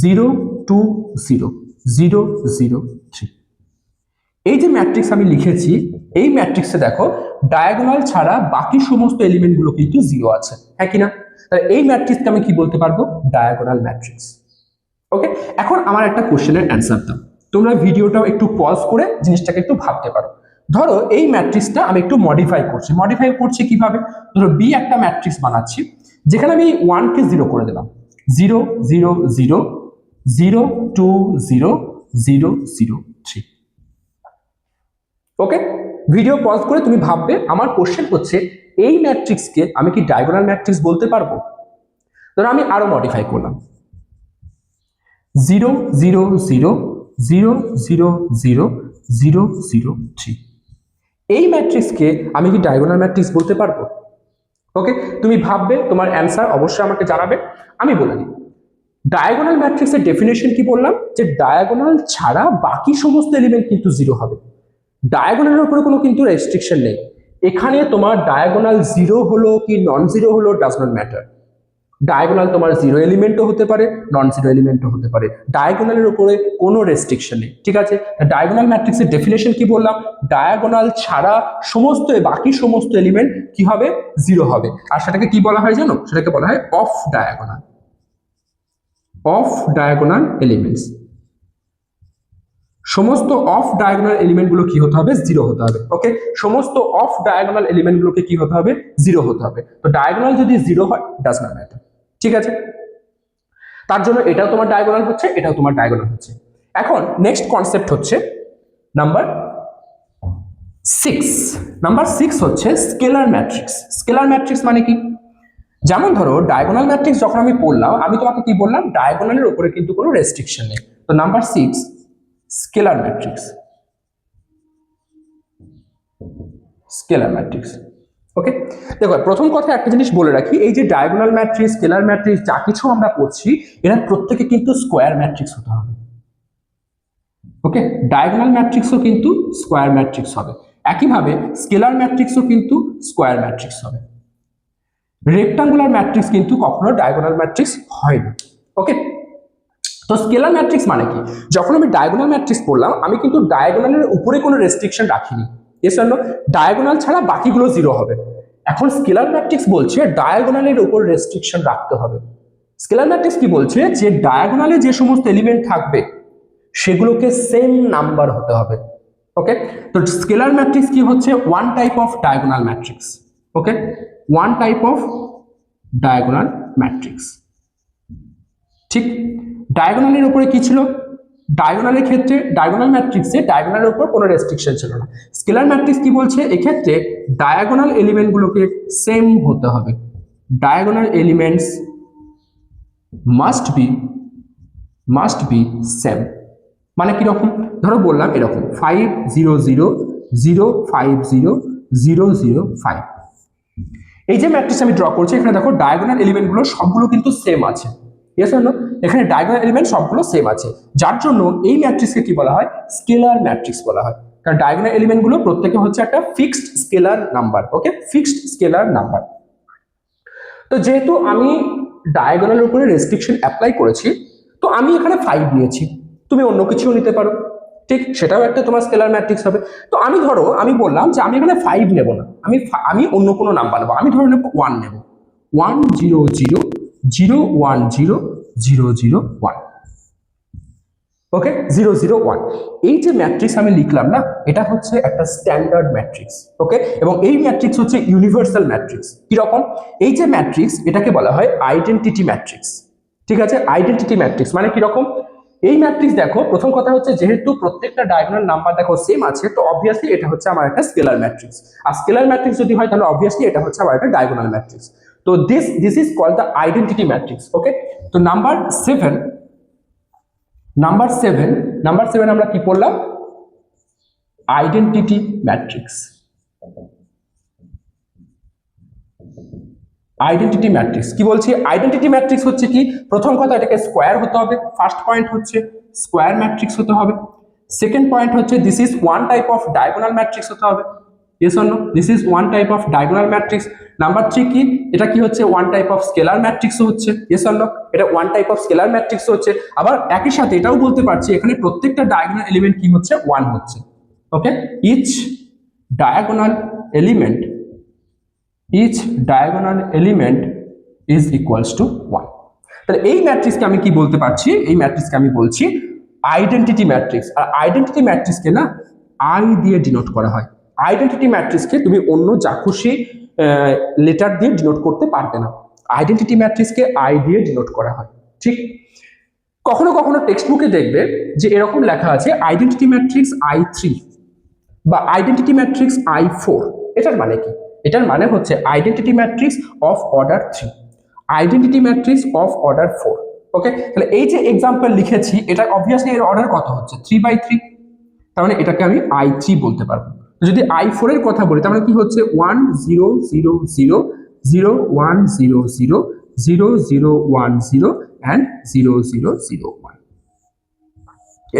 0 2 0 0 0 3, এই যে ম্যাট্রিক্স আমি লিখেছি, এই ম্যাট্রিক্সে দেখো ডায়াগোনাল ছাড়া বাকি সমস্ত এলিমেন্টগুলো কিন্তু জিরো আছে, হ্যাঁ কিনা? তাহলে এই ম্যাট্রিক্সকে আমি কি বলতে পারবো? Diagonal matrix. ওকে, এখন আমার একটা কোশ্চেনের অ্যান্সার দাও। তোমরা ভিডিওটাও একটু পজ করে জিনিসটাকে একটু ভাবতে পারো। ধরো এই ম্যাট্রিক্সটা আমি একটু মডিফাই করছি কিভাবে? ধরো বি একটা ম্যাট্রিক্স বানাচ্ছি, যেখানে আমি 1 কে 0 করে দিলাম, 0 0 0 0 2 0 0 0 3। ওকে, ভিডিও পজ করে তুমি ভাববে। আমার কোশ্চেন হচ্ছে এই ম্যাট্রিক্সকে আমি কি ডায়াগোনাল ম্যাট্রিক্স বলতে পারবো? ধরো আমি আরো মডিফাই করলাম, 0 0 0 0 0 0 0 0 3। এই ম্যাট্রিক্সকে আমি কি ডায়াগোনাল ম্যাট্রিক্স বলতে পারবো? ওকে, তুমি ভাববে, তোমার অ্যান্সার অবশ্যই আমাকে জানাবে। আমি বলে দিই, ডায়াগোনাল ম্যাট্রিক্সের ডেফিনেশন কি বললাম? যে ডায়াগোনাল ছাড়া বাকি সমস্ত এলিমেন্ট কিন্তু জিরো হবে। ডায়াগোনালের উপরে কোনো কিন্তু রেস্ট্রিকশন নেই। এখানে তোমার ডায়াগোনাল জিরো হলো কি নন জিরো হলো ডাজ নট ম্যাটার। ডায়াগোনাল তোমার জিরো এলিমেন্টও হতে পারে, নন জিরো এলিমেন্টও হতে পারে। ডায়াগোনালের উপরে কোনো রেস্ট্রিকশন নেই, ঠিক আছে। ডায়াগোনাল ম্যাট্রিক্সের ডেফিনেশন কি বললাম? ডায়াগোনাল ছাড়া বাকি সমস্ত এলিমেন্ট কি হবে? জিরো হবে। আর সেটাকে কি বলা হয় জানো? সেটাকে বলা হয় off diagonal, off diagonal elements. সমস্ত অফ ডায়াগোনাল এলিমেন্টগুলো কি হতে হবে? জিরো হতে হবে। ওকে, সমস্ত অফ ডায়াগোনাল এলিমেন্টগুলোকে কি হতে হবে? জিরো হতে হবে। তো ডায়াগোনাল যদি জিরো হয়, ডাজ নট ম্যাটার, ঠিক আছে। তার জন্য এটাও তোমার ডায়াগোনাল হচ্ছে, এটাও তোমার ডায়াগোনাল হচ্ছে। এখন নেক্সট কনসেপ্ট হচ্ছে নাম্বার 6। নাম্বার 6 হচ্ছে স্কেলার ম্যাট্রিক্স। স্কেলার ম্যাট্রিক্স মানে কি? যেমন ধরো ডায়াগোনাল ম্যাট্রিক্স যখন আমি পড়লাম, আমি তোমাকে কি বললাম? ডায়াগোনালের উপরে কিন্তু কোনো রেস্ট্রিকশন নেই। তো number 6 scalar matrix, scalar matrix. Okay, দেখো প্রথম কথা একটা জিনিস বলে রাখি, এই যে ডায়াগোনাল ম্যাট্রিক্স, স্কেলার ম্যাট্রিক্স যা কিছু আমরা পড়ছি, এরা প্রত্যেকে কিন্তু স্কোয়ার ম্যাট্রিক্স হতে হবে। ওকে, ডায়াগোনাল ম্যাট্রিক্সও কিন্তু স্কোয়ার ম্যাট্রিক্স হবে। একইভাবে স্কেলার ম্যাট্রিক্সও কিন্তু স্কোয়ার ম্যাট্রিক্স হবে। রেক্টাঙ্গুলার ম্যাট্রিক্স কিন্তু কখনো ডায়াগোনাল ম্যাট্রিক্স হয় না। ওকে, তো স্কেলার ম্যাট্রিক্স মানে কি? যখন আমি ডায়াগোনাল ম্যাট্রিক্স পড়লাম, আমি কিন্তু ডায়াগোনালের উপরে কোনো রেস্ট্রিকশন রাখিনি। এর জন্য ডায়াগোনাল ছাড়া বাকিগুলো জিরো হবে। এখন স্কেলার ম্যাট্রিক্স বলছে ডায়াগোনালের উপর রেস্ট্রিকশন রাখতে হবে। স্কেলার ম্যাট্রিক্স কি বলছে যে ডায়াগোনালে যে সমস্ত এলিমেন্ট থাকবে সেগুলোকে সেম নাম্বার হতে হবে। ওকে, তো স্কেলার ম্যাট্রিক্স কি হচ্ছে one type of diagonal matrix. Okay, one type of diagonal matrix. ঠিক, ডায়াগোনালের উপরে কি ছিল, ডায়াগোনালের ক্ষেত্রে ডায়াগোনাল ম্যাট্রিক্সে ডায়াগোনালের উপর কোনো রেস্ট্রিকশন ছিল না। স্কেলার ম্যাট্রিক্স কি বলছে এক্ষেত্রে ডায়াগোনাল এলিমেন্টগুলোকে সেম হতে হবে। Diagonal elements must be same. মানে কিরকম, ধরো বললাম এরকম 5 0 0 0 5 0 0 0 5। এই যে ম্যাট্রিক্স আমি ড্র করছি এখানে দেখো ডায়াগোনাল এলিমেন্টগুলো সবগুলো কিন্তু সেম আছে। ইয়েস অর নো, এখানে ডায়াগোনাল এলিমেন্ট সবগুলো সেম আছে, যার জন্য এই ম্যাট্রিক্সকে কি বলা হয়, স্কেলার ম্যাট্রিক্স বলা হয়। কারণ ডায়াগোনাল এলিমেন্টগুলো প্রত্যেকে হচ্ছে একটা ফিক্সড স্কেলার নাম্বার। ওকে, ফিক্সড স্কেলার নাম্বার। তো যেহেতু আমি ডায়াগোনালের উপরে রেস্ট্রিকশন অ্যাপ্লাই করেছি, তো আমি এখানে 5 নিয়েছি, তুমি অন্য কিছুও নিতে পারো। ঠিক, সেটাও একটা তোমার স্কেলার ম্যাট্রিক্স হবে। তো আমি ধরো আমি বললাম যে আমি এখানে 5 নেব না, আমি অন্য কোনো নাম্বার নেবো, আমি ধরো নেব 1 নেব, 1 0 0 0 1 0 0 0 1। ওকে, 0 0 1। এই যে ম্যাট্রিক্স আমি লিখলাম না, এটা হচ্ছে একটা স্ট্যান্ডার্ড ম্যাট্রিক্স। ওকে, এবং এই ম্যাট্রিক্স হচ্ছে ইউনিভার্সাল ম্যাট্রিক্স। কিরকম, এই যে ম্যাট্রিক্স এটাকে বলা হয় আইডেন্টিটি ম্যাট্রিক্স। ঠিক আছে, আইডেন্টিটি ম্যাট্রিক্স মানে কিরকম, এই ম্যাট্রিক্স দেখো প্রথম কথা হচ্ছে যেহেতু প্রত্যেকটা ডায়াগোনাল নাম্বার দেখো সেম আছে, তো অবভিয়াসলি এটা হচ্ছে আমার একটা স্কেলার ম্যাট্রিক্স। আর স্কেলার ম্যাট্রিক্স যদি হয় তাহলে অবভিয়াসলি এটা হচ্ছে আমার একটা ডায়াগোনাল ম্যাট্রিক্স। তো this is called the identity matrix. Okay, তো নাম্বার 7 আমরা কি পড়লাম, আইডেন্টিটি ম্যাট্রিক্স। আইডেন্টিটি ম্যাট্রিক্স কি বলছি, আইডেন্টিটি ম্যাট্রিক্স হচ্ছে কি, প্রথম কথা এটাকে স্কোয়ার হতে হবে। ফার্স্ট পয়েন্ট হচ্ছে স্কোয়ার ম্যাট্রিক্স হতে হবে। সেকেন্ড পয়েন্ট হচ্ছে this is one type of diagonal matrix হতে হবে। Yes or no, this is one type of diagonal matrix. Number 3 কি, এটা কি হচ্ছে one type of scalar matrix হচ্ছে। ইয়েস অর নো, এটা one type of scalar matrix হচ্ছে। আবার একই সাথে এটাও বলতে পারছি এখানে প্রত্যেকটা ডায়াগোনাল এলিমেন্ট কি হচ্ছে, 1 হচ্ছে। Okay, each diagonal element is equals to 1। তাহলে এই ম্যাট্রিক্সকে আমি কি বলতে পারছি, এই ম্যাট্রিক্সকে আমি বলছি আইডেন্টিটি ম্যাট্রিক্স। আর আইডেন্টিটি ম্যাট্রিক্সকে না আই দিয়ে ডিনোট করা হয়। আইডেন্টিটি ম্যাট্রিক্সকে তুমি অন্য যা খুশি লেটার দিয়ে ডিনোট করতে পারবে না, আইডেন্টিটি ম্যাট্রিক্সকে আই দিয়ে ডিনোট করা হয়। ঠিক, কখনো কখনো টেক্সট বুকে দেখবে যে এরকম লেখা আছে আইডেন্টিটি ম্যাট্রিক্স I3 বা আইডেন্টিটি ম্যাট্রিক্স I4। এটার মানে কি, এটার মানে হচ্ছে identity matrix of order 3, identity matrix of order 4। ওকে, তাহলে এই যে এক্সাম্পল লিখেছি এটা অবভিয়াসলি এর অর্ডার কত হচ্ছে, 3/3। তার মানে এটাকে আমি I3 বলতে পারবো। যদি I4 এর কথা বলি তার মানে কি হচ্ছে 1 0 0 0 0 1 0 0 0 0 1 0 and 0 0 0 1।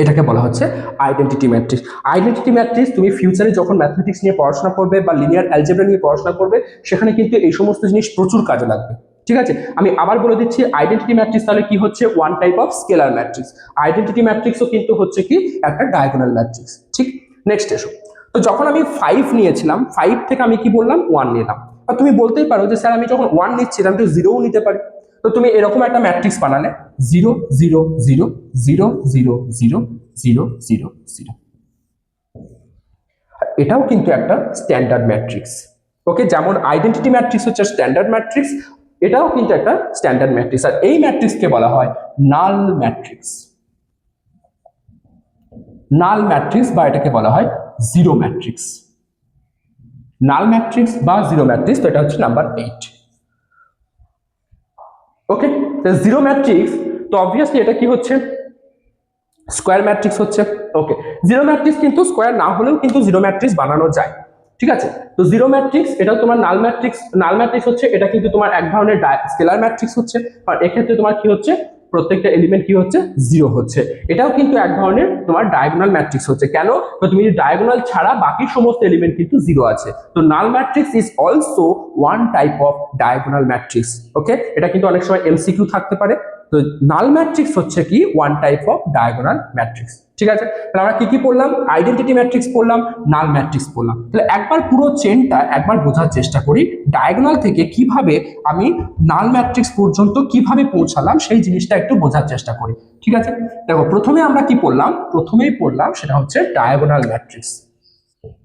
এটাকে বলা হচ্ছে আইডেন্টিটি ম্যাট্রিক্স। আইডেন্টিটি ম্যাট্রিক্স তুমি ফিউচারে যখন ম্যাথমেটিক্স নিয়ে পড়াশোনা করবে বা লিনিয়ার অ্যালজেব্রা নিয়ে পড়াশোনা করবে সেখানে কিন্তু এই সমস্ত জিনিস প্রচুর কাজে লাগবে। ঠিক আছে, আমি আবার বলে দিচ্ছি আইডেন্টিটি ম্যাট্রিক্স তাহলে কি হচ্ছে, one type of scalar matrix. Identity ম্যাট্রিক্সও কিন্তু হচ্ছে কি একটা ডায়াগোনাল ম্যাট্রিক্স। ঠিক, নেক্সট এসো। তো যখন আমি 5 নিয়েছিলাম 5 থেকে আমি কি বললাম 1 নিলাম। আর তুমি বলতেই পারো যে স্যার আমি যখন 1 নিচ্ছি আমি তো 0ও নিতে পারি। তো তুমি এরকম একটা ম্যাট্রিক্স বানালে 0 0 0 0 0 0 0 0 0। এটাও কিন্তু একটা স্ট্যান্ডার্ড ম্যাট্রিক্স। ওকে, যেমন আইডেন্টিটি ম্যাট্রিক্স হচ্ছে স্ট্যান্ডার্ড ম্যাট্রিক্স, এটাও কিন্তু একটা স্ট্যান্ডার্ড ম্যাট্রিক্স। আর এই ম্যাট্রিক্সকে বলা হয় নাল ম্যাট্রিক্স। নাল ম্যাট্রিক্স বা এটাকে বলা হয় জিরো ম্যাট্রিক্স। নাল ম্যাট্রিক্স বা জিরো ম্যাট্রিক্স, তো এটা হচ্ছে নাম্বার 8। ওকে, জিরো ম্যাট্রিক্স তো অবভিয়াসলি এটা কি হচ্ছে, স্কোয়ার ম্যাট্রিক্স হচ্ছে। ওকে, জিরো ম্যাট্রিক্স কিন্তু স্কোয়ার না হলেও কিন্তু জিরো ম্যাট্রিক্স বানানো যায়। ঠিক আছে, তো জিরো ম্যাট্রিক্স এটা তোমার নাল ম্যাট্রিক্স। নাল ম্যাট্রিক্স হচ্ছে এটা কিন্তু তোমার এক ধরনের স্কেলার ম্যাট্রিক্স হচ্ছে, আর এক্ষেত্রে তোমার কি হচ্ছে প্রত্যেকটা এলিমেন্ট কি হচ্ছে জিরো হচ্ছে। এটাও কিন্তু এক ধরনের তোমার ডায়াগোনাল ম্যাট্রিক্স হচ্ছে। কেন, তো তুমি ডায়াগোনাল ছাড়া বাকি সমস্ত এলিমেন্ট কিন্তু জিরো আছে। তো null matrix is also one type of diagonal matrix. Okay, এটা কিন্তু অনেক সময় এমসিকিউ থাকতে পারে। তো নাল ম্যাট্রিক্স হচ্ছে কি one type of diagonal matrix. ঠিক আছে, তাহলে আমরা কি কি পড়লাম? আইডেন্টিটি ম্যাট্রিক্স পড়লাম, নাল ম্যাট্রিক্স পড়লাম। তাহলে একবার পুরো চেনটা একবার বোঝার চেষ্টা করি, ডায়াগোনাল থেকে কিভাবে আমি নাল ম্যাট্রিক্স পর্যন্ত কিভাবে পৌঁছালাম সেই জিনিসটা একটু বোঝার চেষ্টা করি। ঠিক আছে, দেখো প্রথমে আমরা কি পড়লাম? প্রথমেই পড়লাম সেটা হচ্ছে ডায়াগোনাল ম্যাট্রিক্স।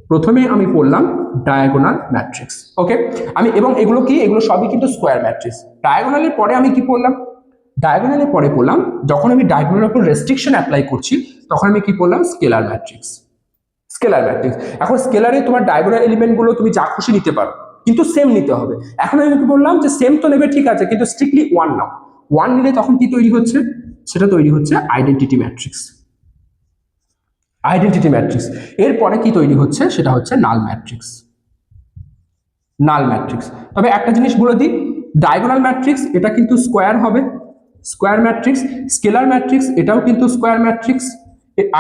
প্রথমে আমি পড়লাম ডায়াগোনাল ম্যাট্রিক্স। ওকে, আমি এবং এগুলো কি, এগুলো সবই কিন্তু স্কোয়ার ম্যাট্রিক্স। ডায়াগোনালের পরে আমি কি পড়লাম? ডায়াগোনালের পরে পড়লাম, যখন আমি ডায়াগোনালের উপর রেস্ট্রিকশন অ্যাপ্লাই করছি তখন আমি কি পড়লাম? Scalar matrix. Scalar matrix. এখন স্কেলারে তোমার ডায়াগোনাল এলিমেন্টগুলো তুমি যা খুশি নিতে পারো, কিন্তু সেম নিতে হবে। এখন আমি কি বললাম যে সেম তো নেবে, ঠিক আছে, কিন্তু স্ট্রিক্টলি ওয়ান নাও। ওয়ান নিলে তখন কি তৈরি হচ্ছে? সেটা তৈরি হচ্ছে আইডেন্টিটি ম্যাট্রিক্স। Identity matrix. এরপরে কি তৈরি হচ্ছে? সেটা হচ্ছে নাল ম্যাট্রিক্স। নাল ম্যাট্রিক্স। তবে একটা জিনিস বলে দিই, ডায়াগোনাল ম্যাট্রিক্স এটা কিন্তু স্কোয়ার হবে, স্কোয়ার ম্যাট্রিক্স। স্কেলার ম্যাট্রিক্স এটাও কিন্তু স্কোয়ার ম্যাট্রিক্স।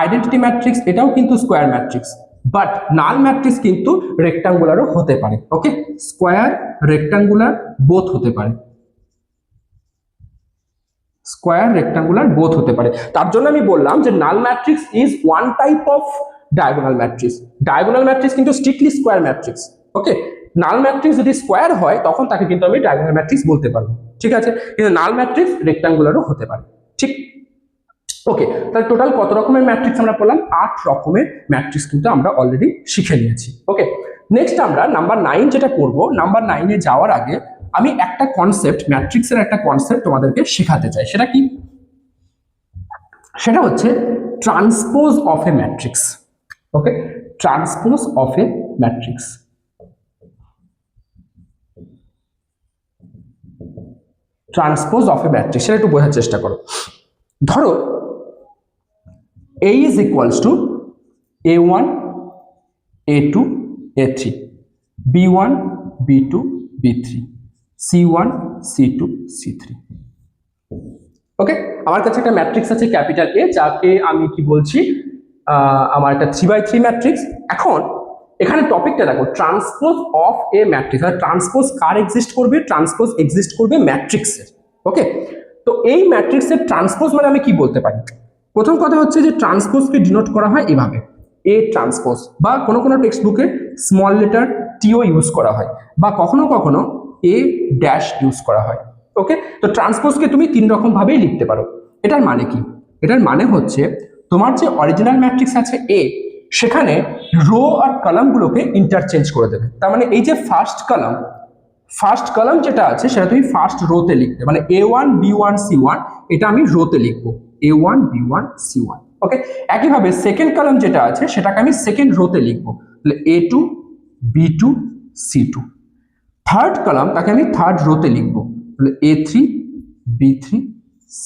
আইডেন্টিটি ম্যাট্রিক্স এটাও কিন্তু square matrix. But null matrix কিন্তু রেক্টাঙ্গুলারও হতে পারে। ওকে, স্কোয়ার রেক্টাঙ্গুলার বোথ হতে পারে, স্কোয়ার রেক্টাঙ্গুলার বোথ হতে পারে। তার জন্য আমি বললাম যে null matrix is one type of diagonal matrix. Diagonal matrix কিন্তু strictly square matrix. Okay, null matrix যদি স্কোয়ার হয় তখন তাকে কিন্তু আমি ডায়াগোনাল ম্যাট্রিক্স বলতে পারবো। ঠিক আছে, কিন্তু নাল ম্যাট্রিক্স রেক্টাঙ্গুলারও হতে পারে। ঠিক, ওকে। তাহলে টোটাল কত রকমের ম্যাট্রিক্স আমরা পড়লাম? 8 রকমের ম্যাট্রিক্স কিন্তু আমরা অলরেডি শিখে নিয়েছি। ওকে, নেক্সট আমরা নাম্বার 9 যেটা পড়বো। নাম্বার 9-এ যাওয়ার আগে আমি একটা কনসেপ্ট, ম্যাট্রিক্সের একটা কনসেপ্ট তোমাদেরকে শেখাতে চাই। সেটা কি? সেটা হচ্ছে transpose of A matrix. Okay, transpose of A matrix. Transpose of A matrix সেটা একটু বোঝার চেষ্টা করো। ধরো A is equals to A1 A2 A3, B1 B2 B3, C1 C2 C3। ওকে, আমার কাছে একটা ম্যাট্রিক্স আছে ক্যাপিটাল A, যাকে আমি কি বলছি, আমার একটা 3x3 ম্যাট্রিক্স। এখন এখানে টপিকটা দেখো, ট্রান্সপোজ অফ এ ম্যাট্রিক্স। আর ট্রান্সপোজ কার এক্সিস্ট করবে? ট্রান্সপোজ এক্সিস্ট করবে ম্যাট্রিক্সের। ওকে, তো এই ম্যাট্রিক্সের ট্রান্সপোজ মানে আমি কি বলতে পারি? প্রথম কথা হচ্ছে যে ট্রান্সপোজকে ডিনোট করা হয় এভাবে, এ ট্রান্সপোজ, বা কোনো কোনো টেক্সট বুকে স্মল লেটার টিও ইউজ করা হয়, বা কখনো কখনো এ ড্যাশ ইউজ করা হয়। ওকে, তো ট্রান্সপোজকে তুমি 3 রকম ভাবেই লিখতে পারো। এটার মানে কি? এটার মানে হচ্ছে তোমার যে অরিজিনাল ম্যাট্রিক্স আছে এ, সেখানে রো আর কলামগুলোকে ইন্টারচেঞ্জ করে দেবে। তার মানে এই যে ফার্স্ট কলাম যেটা আছে সেটা তুমি ফার্স্ট রোতে লিখবে, মানে A1 B1 C1 এটা আমি রোতে লিখবো, A1 B1 C1। ওকে, একইভাবে সেকেন্ড কলাম যেটা আছে সেটাকে আমি সেকেন্ড রোতে লিখবো, তাহলে A2 B2 C2। Third column তাকে আমি থার্ড রোতে লিখবো, তাহলে A3 B3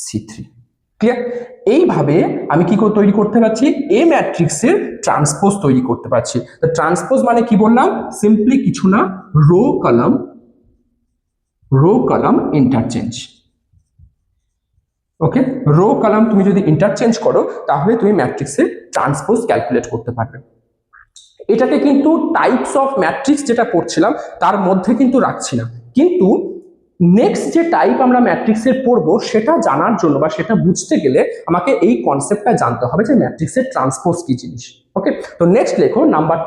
C3। ক্লিয়ার? এইভাবে আমি কি তৈরি করতে পারছি? এ ম্যাট্রিক্সের ট্রান্সপোজ তৈরি করতে পারছি। তো ট্রান্সপোজ মানে কি বললাম? সিম্পলি কিছু না, রো কলাম ইন্টারচেঞ্জ। ওকে, রো কলাম তুমি যদি ইন্টারচেঞ্জ করো তাহলে তুমি ম্যাট্রিক্সের ট্রান্সপোজ ক্যালকুলেট করতে পারবে। এটাকে কিন্তু টাইপস অফ ম্যাট্রিক্স যেটা পড়ছিলাম তার মধ্যে কিন্তু রাখছি না, কিন্তু নেক্সট যে টাইপ আমরা ম্যাট্রিক্সের পড়বো সেটা জানার জন্য বা সেটা বুঝতে গেলে আমাকে এই কনসেপ্টটা জানতে হবে যে ম্যাট্রিক্সের ট্রান্সপোজ কি জিনিস। ওকে, তো নেক্সট লেখো নাম্বার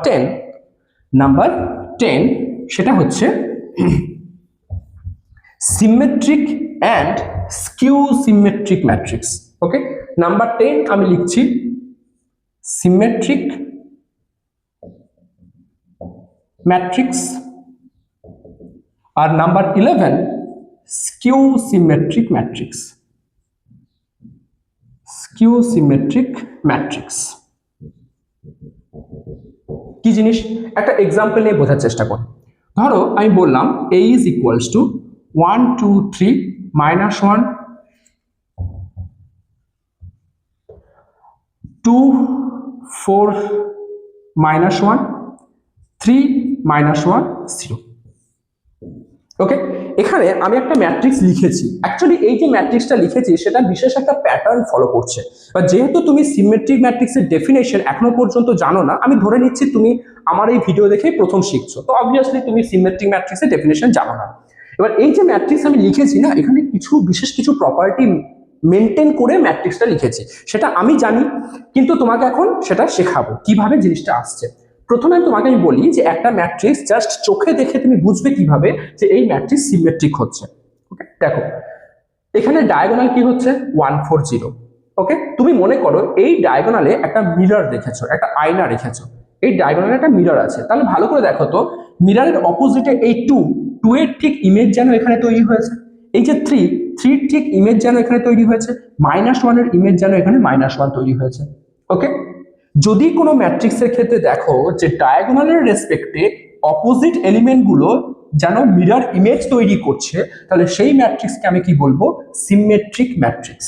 10 সেটা হচ্ছে symmetric and skew symmetric matrix. Okay, number 10 আমি লিখছি সিমেট্রিক ম্যাট্রিক্স, আর number 11 skew symmetric matrix. Skew symmetric matrix কি জিনিস? একটা এক্সাম্পল নিয়ে বোঝার চেষ্টা করো। ধরো আমি বললাম A is equals to 1 2 3 -1 2 4 -1 3 -1 0। ওকে, এখানে আমি একটা ম্যাট্রিক্স লিখেছি। অ্যাকচুয়ালি এই যে ম্যাট্রিক্সটা লিখেছি সেটা বিশেষ একটা প্যাটার্ন ফলো করছে। যেহেতু তুমি সিমেট্রিক ম্যাট্রিক্সের ডেফিনেশন এখনো পর্যন্ত জানো না, আমি ধরে নিচ্ছি তুমি আমার এই ভিডিও দেখে প্রথম শিখছো, তো অবভিয়াসলি তুমি সিমেট্রিক ম্যাট্রিক্সের ডেফিনেশন জানো না। এবার এই যে ম্যাট্রিক্স আমি লিখেছি না, এখানে বিশেষ কিছু প্রপার্টি মেনটেন করে ম্যাট্রিক্সটা লিখেছি, সেটা আমি জানি, কিন্তু তোমাকে এখন সেটা শেখাবো কিভাবে জিনিসটা আসছে। প্রথমে তোমাকে আমি বলি যে একটা ম্যাট্রিক্স জাস্ট চোখে দেখে তুমি বুঝবে কিভাবে যে এই ম্যাট্রিক্স সিমেট্রিক হচ্ছে। ওকে, দেখো এখানে ডায়াগোনাল কি হচ্ছে 140। ওকে, তুমি মনে করো এই ডায়াগোনালে একটা মিরর রেখেছো, একটা আয়না রেখেছো, এই ডায়াগোনালে একটা মিরর আছে, তাহলে ভালো করে দেখো তো মিররের অপোজিটে এই টু এর ঠিক ইমেজ যেন এখানে তৈরি হয়েছে, এই যে থ্রির ঠিক ইমেজ যেন এখানে তৈরি হয়েছে, -1 এর ইমেজ যেন এখানে -1 তৈরি হয়েছে। ওকে, যদি কোনো ম্যাট্রিক্সের ক্ষেত্রে দেখো যে ডায়াগোনালের রেসপেক্টে অপোজিট এলিমেন্টগুলো যেন মিরর ইমেজ তৈরি করছে, তাহলে সেই ম্যাট্রিক্সকে আমি কি বলবো, সিমেট্রিক ম্যাট্রিক্স।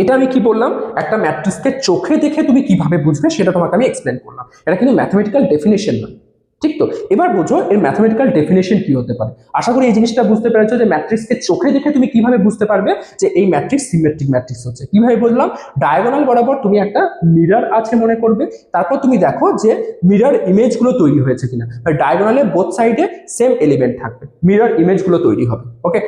এটা আমি কি বললাম, একটা ম্যাট্রিক্সকে চোখে দেখে তুমি কিভাবে বুঝবে সেটা তোমাকে আমি এক্সপ্লেন করলাম, এটা কিন্তু ম্যাথমেটিক্যাল ডেফিনেশন নয়, ঠিক তো? এবার বোঝো এর ম্যাথমেটিক্যাল ডেফিনেশন কি হতে পারে। আশা করি এই জিনিসটা বুঝতে পেরেছো যে ম্যাট্রিক্সকে চোখে দেখে তুমি কিভাবে বুঝতে পারবে যে এই ম্যাট্রিক্স সিমেট্রিক ম্যাট্রিক্স হচ্ছে। কিভাবে বললাম, ডায়াগোনাল বরাবর তুমি একটা মিরর আছে মনে করবে, তারপর তুমি দেখো যে মিরর ইমেজগুলো তৈরি হয়েছে কিনা, ডায়াগোনালে বোথ সাইডে সেম এলিমেন্ট থাকবে, মিরর ইমেজগুলো তৈরি হবে। ওকে,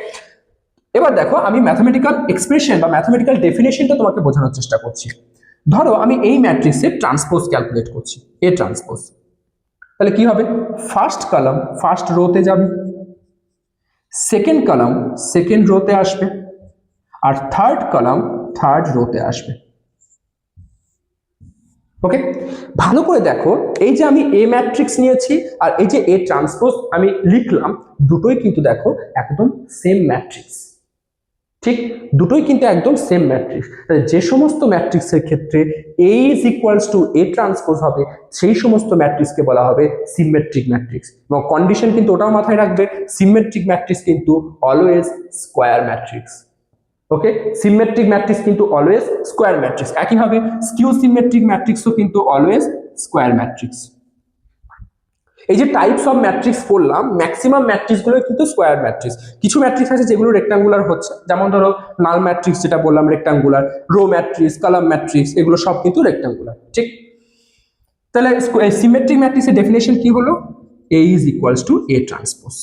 এবার দেখো আমি ম্যাথমেটিক্যাল এক্সপ্রেশন বা ম্যাথমেটিক্যাল ডেফিনেশনটা তোমাকে বোঝানোর চেষ্টা করছি। ধরো আমি এই ম্যাট্রিক্সের ট্রান্সপোজ ক্যালকুলেট করছি, এ ট্রান্সপোজ, তাহলে কি হবে, ফার্স্ট কলাম ফার্স্ট রোতে যাবে, সেকেন্ড কলাম সেকেন্ড রোতে আসবে, আর থার্ড কলাম থার্ড রোতে আসবে। ওকে, ভালো করে দেখো এই যে আমি এ ম্যাট্রিক্স নিয়েছি আর এই যে এ ট্রান্সপোজ আমি লিখলাম, দুটোই কিন্তু দেখো একদম সেম ম্যাট্রিক্স, ঠিক, দুটোই কিন্তু একদম সেম ম্যাট্রিক্স। যে সমস্ত ম্যাট্রিক্সের ক্ষেত্রে A is equals to A transpose হবে সেই সমস্ত ম্যাট্রিক্সকে বলা হবে সিমেট্রিক ম্যাট্রিক্স। এবং কন্ডিশন কিন্তু ওটাও মাথায় রাখবে, সিমেট্রিক ম্যাট্রিক্স কিন্তু অলওয়েজ স্কোয়ার ম্যাট্রিক্স। ওকে, সিমেট্রিক ম্যাট্রিক্স কিন্তু অলওয়েজ স্কোয়ার ম্যাট্রিক্স। একইভাবে স্কিউ সিমেট্রিক ম্যাট্রিক্সও কিন্তু অলওয়েজ স্কোয়ার ম্যাট্রিক্স। এই যে টাইপস অফ ম্যাট্রিক্স করলাম, ম্যাক্সিমাম ম্যাট্রিক্স গুলো কিন্তু স্কোয়ার ম্যাট্রিক্স। কিছু ম্যাট্রিক্স আছে যেগুলো রেক্টাঙ্গুলার হচ্ছে, যেমন ধরো নাল ম্যাট্রিক্স যেটা বললাম rectangular, rho matrix, column matrix, এগুলো সব কিন্তু রেক্টাঙ্গুলার, ঠিক। তাহলে সিমেট্রিক ম্যাট্রিক্সের ডেফিনেশন কি হলো, A is equals to A transpose.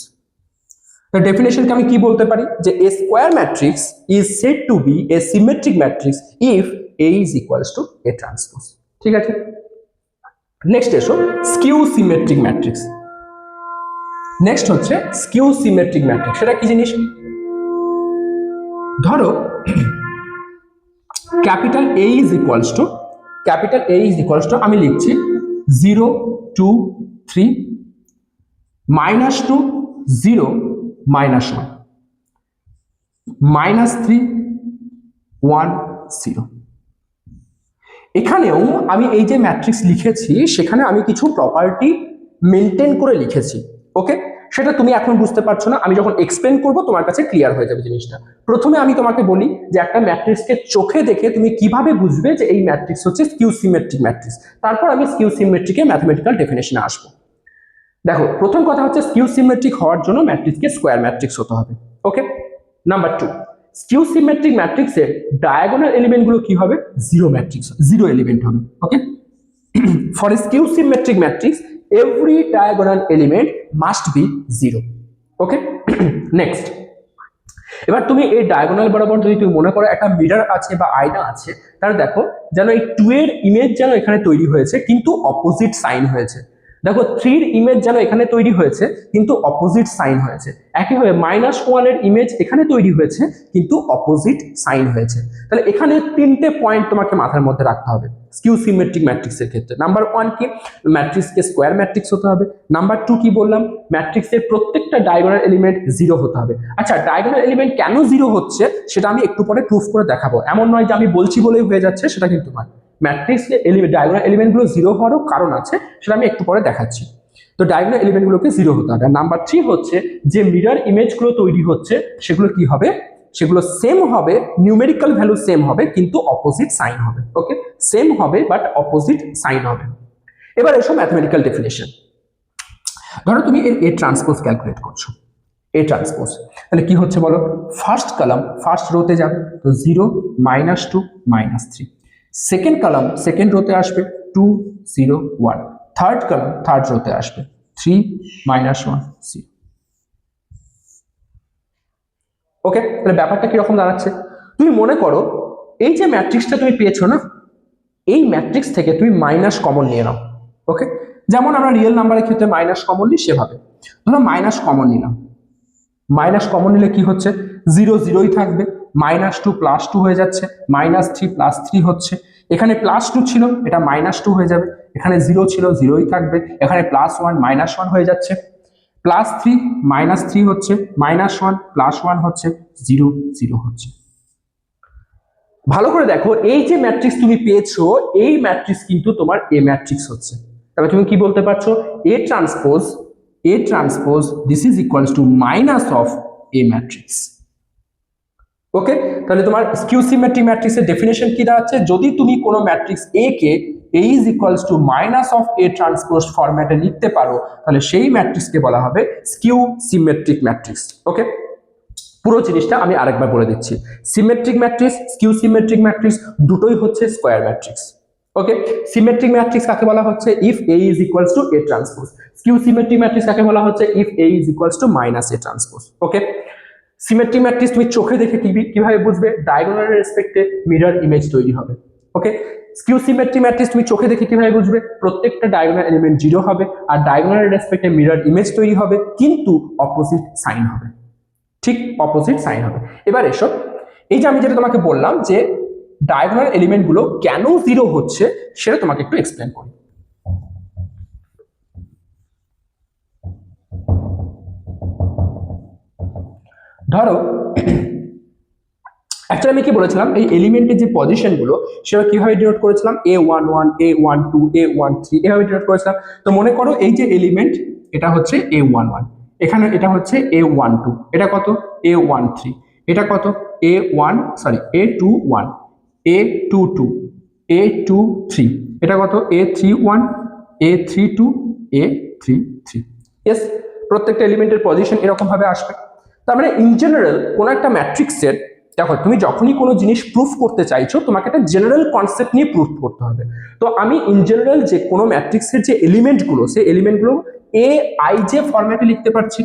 তো ডেফিনেশনকে আমি কি বলতে পারি, যে A square matrix is said to be a symmetric matrix if A is equals to A transpose. ঠিক আছে, নেক্সট এসো স্কিউ সিমেট্রিক ম্যাট্রিক্স। নেক্সট হচ্ছে স্কিউ সিমেট্রিক ম্যাট্রিক্স। সেটা কি জিনিস, ধরো capital A is equals to আমি লিখছি 0 2 3 -2 0 -1 -3 1 0। এখানেও আমি এই যে ম্যাট্রিক্স লিখেছি সেখানে আমি কিছু প্রপার্টি মেনটেন করে লিখেছি। ওকে, সেটা তুমি এখন বুঝতে পারছো না, আমি যখন এক্সপ্লেন করব তোমার কাছে ক্লিয়ার হয়ে যাবে জিনিসটা। প্রথমে আমি তোমাকে বলি যে একটা ম্যাট্রিক্সকে চোখে দেখে তুমি কিভাবে বুঝবে যে এই ম্যাট্রিক্স হচ্ছে স্কিউ সিমেট্রিক ম্যাট্রিক্স, তারপর আমি স্কিউ সিমেট্রিকের ম্যাথমেটিক্যাল ডেফিনেশনে আসবো। দেখো প্রথম কথা হচ্ছে স্কিউ সিমেট্রিক হওয়ার জন্য ম্যাট্রিক্সকে স্কোয়ার ম্যাট্রিক্স হতে হবে। ওকে, নাম্বার 2, স্কিউ সিমেট্রিক ম্যাট্রিক্সের ডায়াগোনাল এলিমেন্টগুলো কি হবে, জিরো এলিমেন্ট হবে। Okay, for a skew symmetric matrix every diagonal element must be 0. Okay, next, এবার তুমি এই ডায়াগোনাল বরাবর যদি তুমি মনে করো একটা মিরর আছে বা আয়না আছে, তাহলে দেখো যেন এই 2 এর ইমেজ যেন এখানে তৈরি হয়েছে কিন্তু অপোজিট সাইন হয়েছে। দেখো 3 এর ইমেজ যেন এখানে তৈরি হয়েছে কিন্তু অপোজিট সাইন হয়েছে। একইভাবে -1 এর ইমেজ এখানে তৈরি হয়েছে কিন্তু অপোজিট সাইন হয়েছে। তাহলে এখানে 3টে পয়েন্ট তোমাকে মাথার মধ্যে রাখতে হবে স্কিউ সিমেট্রিক ম্যাট্রিক্সের ক্ষেত্রে। নাম্বার 1 কি, ম্যাট্রিক্সকে স্কোয়ার ম্যাট্রিক্স হতে হবে। নাম্বার 2 কি বললাম, ম্যাট্রিক্সের প্রত্যেকটা ডায়াগোনাল এলিমেন্ট 0 হতে হবে। আচ্ছা, ডায়াগোনাল এলিমেন্ট কেন 0 হচ্ছে সেটা আমি একটু পরে প্রুফ করে দেখাবো, এমন নয় যে আমি বলছি বলেই হয়ে যাচ্ছে, সেটা কিন্তু নয়। ম্যাট্রিক্সে ডায়াগোনাল এলিমেন্টগুলো 0 হওয়ারও কারণ আছে, সেটা আমি একটু পরে দেখাচ্ছি। তো ডায়াগোনাল এলিমেন্টগুলোকে 0 হতে হবে। আর নাম্বার 3 হচ্ছে যে মিরর ইমেজগুলো তৈরি হচ্ছে সেগুলো কি হবে, সেগুলো সেম হবে, নিউমেরিক্যাল ভ্যালু সেম হবে কিন্তু অপোজিট সাইন হবে। ওকে, সেম হবে বাট অপোজিট সাইন হবে। এবার এসো ম্যাথমেটিক্যাল ডেফিনেশন। ধরো তুমি এ ট্রান্সপোজ ক্যালকুলেট করছো, এ ট্রান্সপোজ, তাহলে কি হচ্ছে বলো, ফার্স্ট কলাম ফার্স্ট রোতে যাবে, তো 0 -2 -3। সেকেন্ড কলাম সেকেন্ড রোতে আসবে 2 0 1। থার্ড কলাম থার্ড রোতে আসবে 3 -1 0। ওকে, তাহলে ব্যাপারটা কিরকম দাঁড়াচ্ছে, তুমি মনে করো এই যে ম্যাট্রিক্সটা তুমি পেয়েছো না, এই ম্যাট্রিক্স থেকে তুমি মাইনাস কমন নিয়ে নাও। ওকে, যেমন আমরা রিয়েল নাম্বারের ক্ষেত্রে মাইনাস কমন নিই সেভাবে ধরো মাইনাস কমন নিলাম। মাইনাস কমন নিলে কি হচ্ছে, 0 0ই থাকবে, -2 +2 হয়ে যাচ্ছে, -3 +3 হচ্ছে, এখানে +2 ছিল এটা -2 হয়ে যাবে, এখানে 0 ছিল 0ই থাকবে, এখানে +1 -1 হয়ে যাচ্ছে, +3 -3 হচ্ছে, -1 +1 হচ্ছে, 0 0 হচ্ছে। ভালো করে দেখো, এই যে ম্যাট্রিক্স তুমি পেয়েছো এই ম্যাট্রিক্স কিন্তু তোমার এ ম্যাট্রিক্স হচ্ছে। তাহলে তুমি কি বলতে পারছো, A transpose this is equals to minus of A matrix. Okay, তাহলে তোমার স্কিউ সিমেট্রিক ম্যাট্রিক্সের ডেফিনেশন কি দাঁড়াচ্ছে, যদি তুমি কোনো matrix A K A is equals to minus of A transpose ফরম্যাটে লিখতে পারো, তাহলে সেই ম্যাট্রিক্সকে বলা হবে স্কিউ সিমেট্রিক ম্যাট্রিক্স। ওকে, পুরো জিনিসটা আমি আরেকবার বলে দিচ্ছি। Symmetric matrix, skew symmetric matrix দুটোই হচ্ছে স্কয়ার ম্যাট্রিক্স। ওকে, সিমেট্রিক ম্যাট্রিক্স কাকে বলা হচ্ছে, if A is equals to A transpose. Skew symmetric matrix কাকে বলা হচ্ছে, if A is equals to minus A transpose. Okay, symmetric matrix তুমি চোখে দেখে কিভাবে বুঝবে, ডায়াগোনালের রেসপেক্টে মিরর ইমেজ তৈরি হবে। ওকে, স্কিউ সিমেট্রিক ম্যাট্রিক্স তুমি চোখে দেখে কিভাবে বুঝবে, প্রত্যেকটা ডায়াগোনাল এলিমেন্ট 0 হবে আর ডায়াগোনালের রেসপেক্টে মিরর ইমেজ তৈরি হবে, কিন্তু অপোজিট সাইন হবে, ঠিক অপোজিট সাইন হবে। এবার এসো, এই যে আমি যেটা তোমাকে বললাম যে ডায়াগোনাল এলিমেন্টগুলো কেন 0 হচ্ছে সেটা তোমাকে একটু এক্সপ্লেন করি। ধরো অ্যাকচুয়ালি আমি কি বলেছিলাম, এই এলিমেন্টের যে পজিশনগুলো সেটা কিভাবে ডিনোট করেছিলাম, A11 A12 A13 এভাবে ডিনোট করেছিলাম। তো মনে করো এই যে এলিমেন্ট এটা হচ্ছে A11, এখানে এটা হচ্ছে A12, এটা কত A13, এটা কত A21 A22 A23, এটা কত A31 A32 A33। ইয়েস, প্রত্যেকটা এলিমেন্টের পজিশন এরকম ভাবে আসবে। তার মানে ইন জেনারেল কোন একটা ম্যাট্রিক্সের, দেখো তুমি যখনই কোনো জিনিস প্রুফ করতে চাইছো তোমাকে একটা জেনারেল কনসেপ্ট নিয়ে প্রুফ করতে হবে। তো আমি ইন জেনারেল যে কোনো ম্যাট্রিক্সের যে এলিমেন্টগুলো সেই এলিমেন্টগুলো এ আই জে ফরম্যাটে লিখতে পারছি,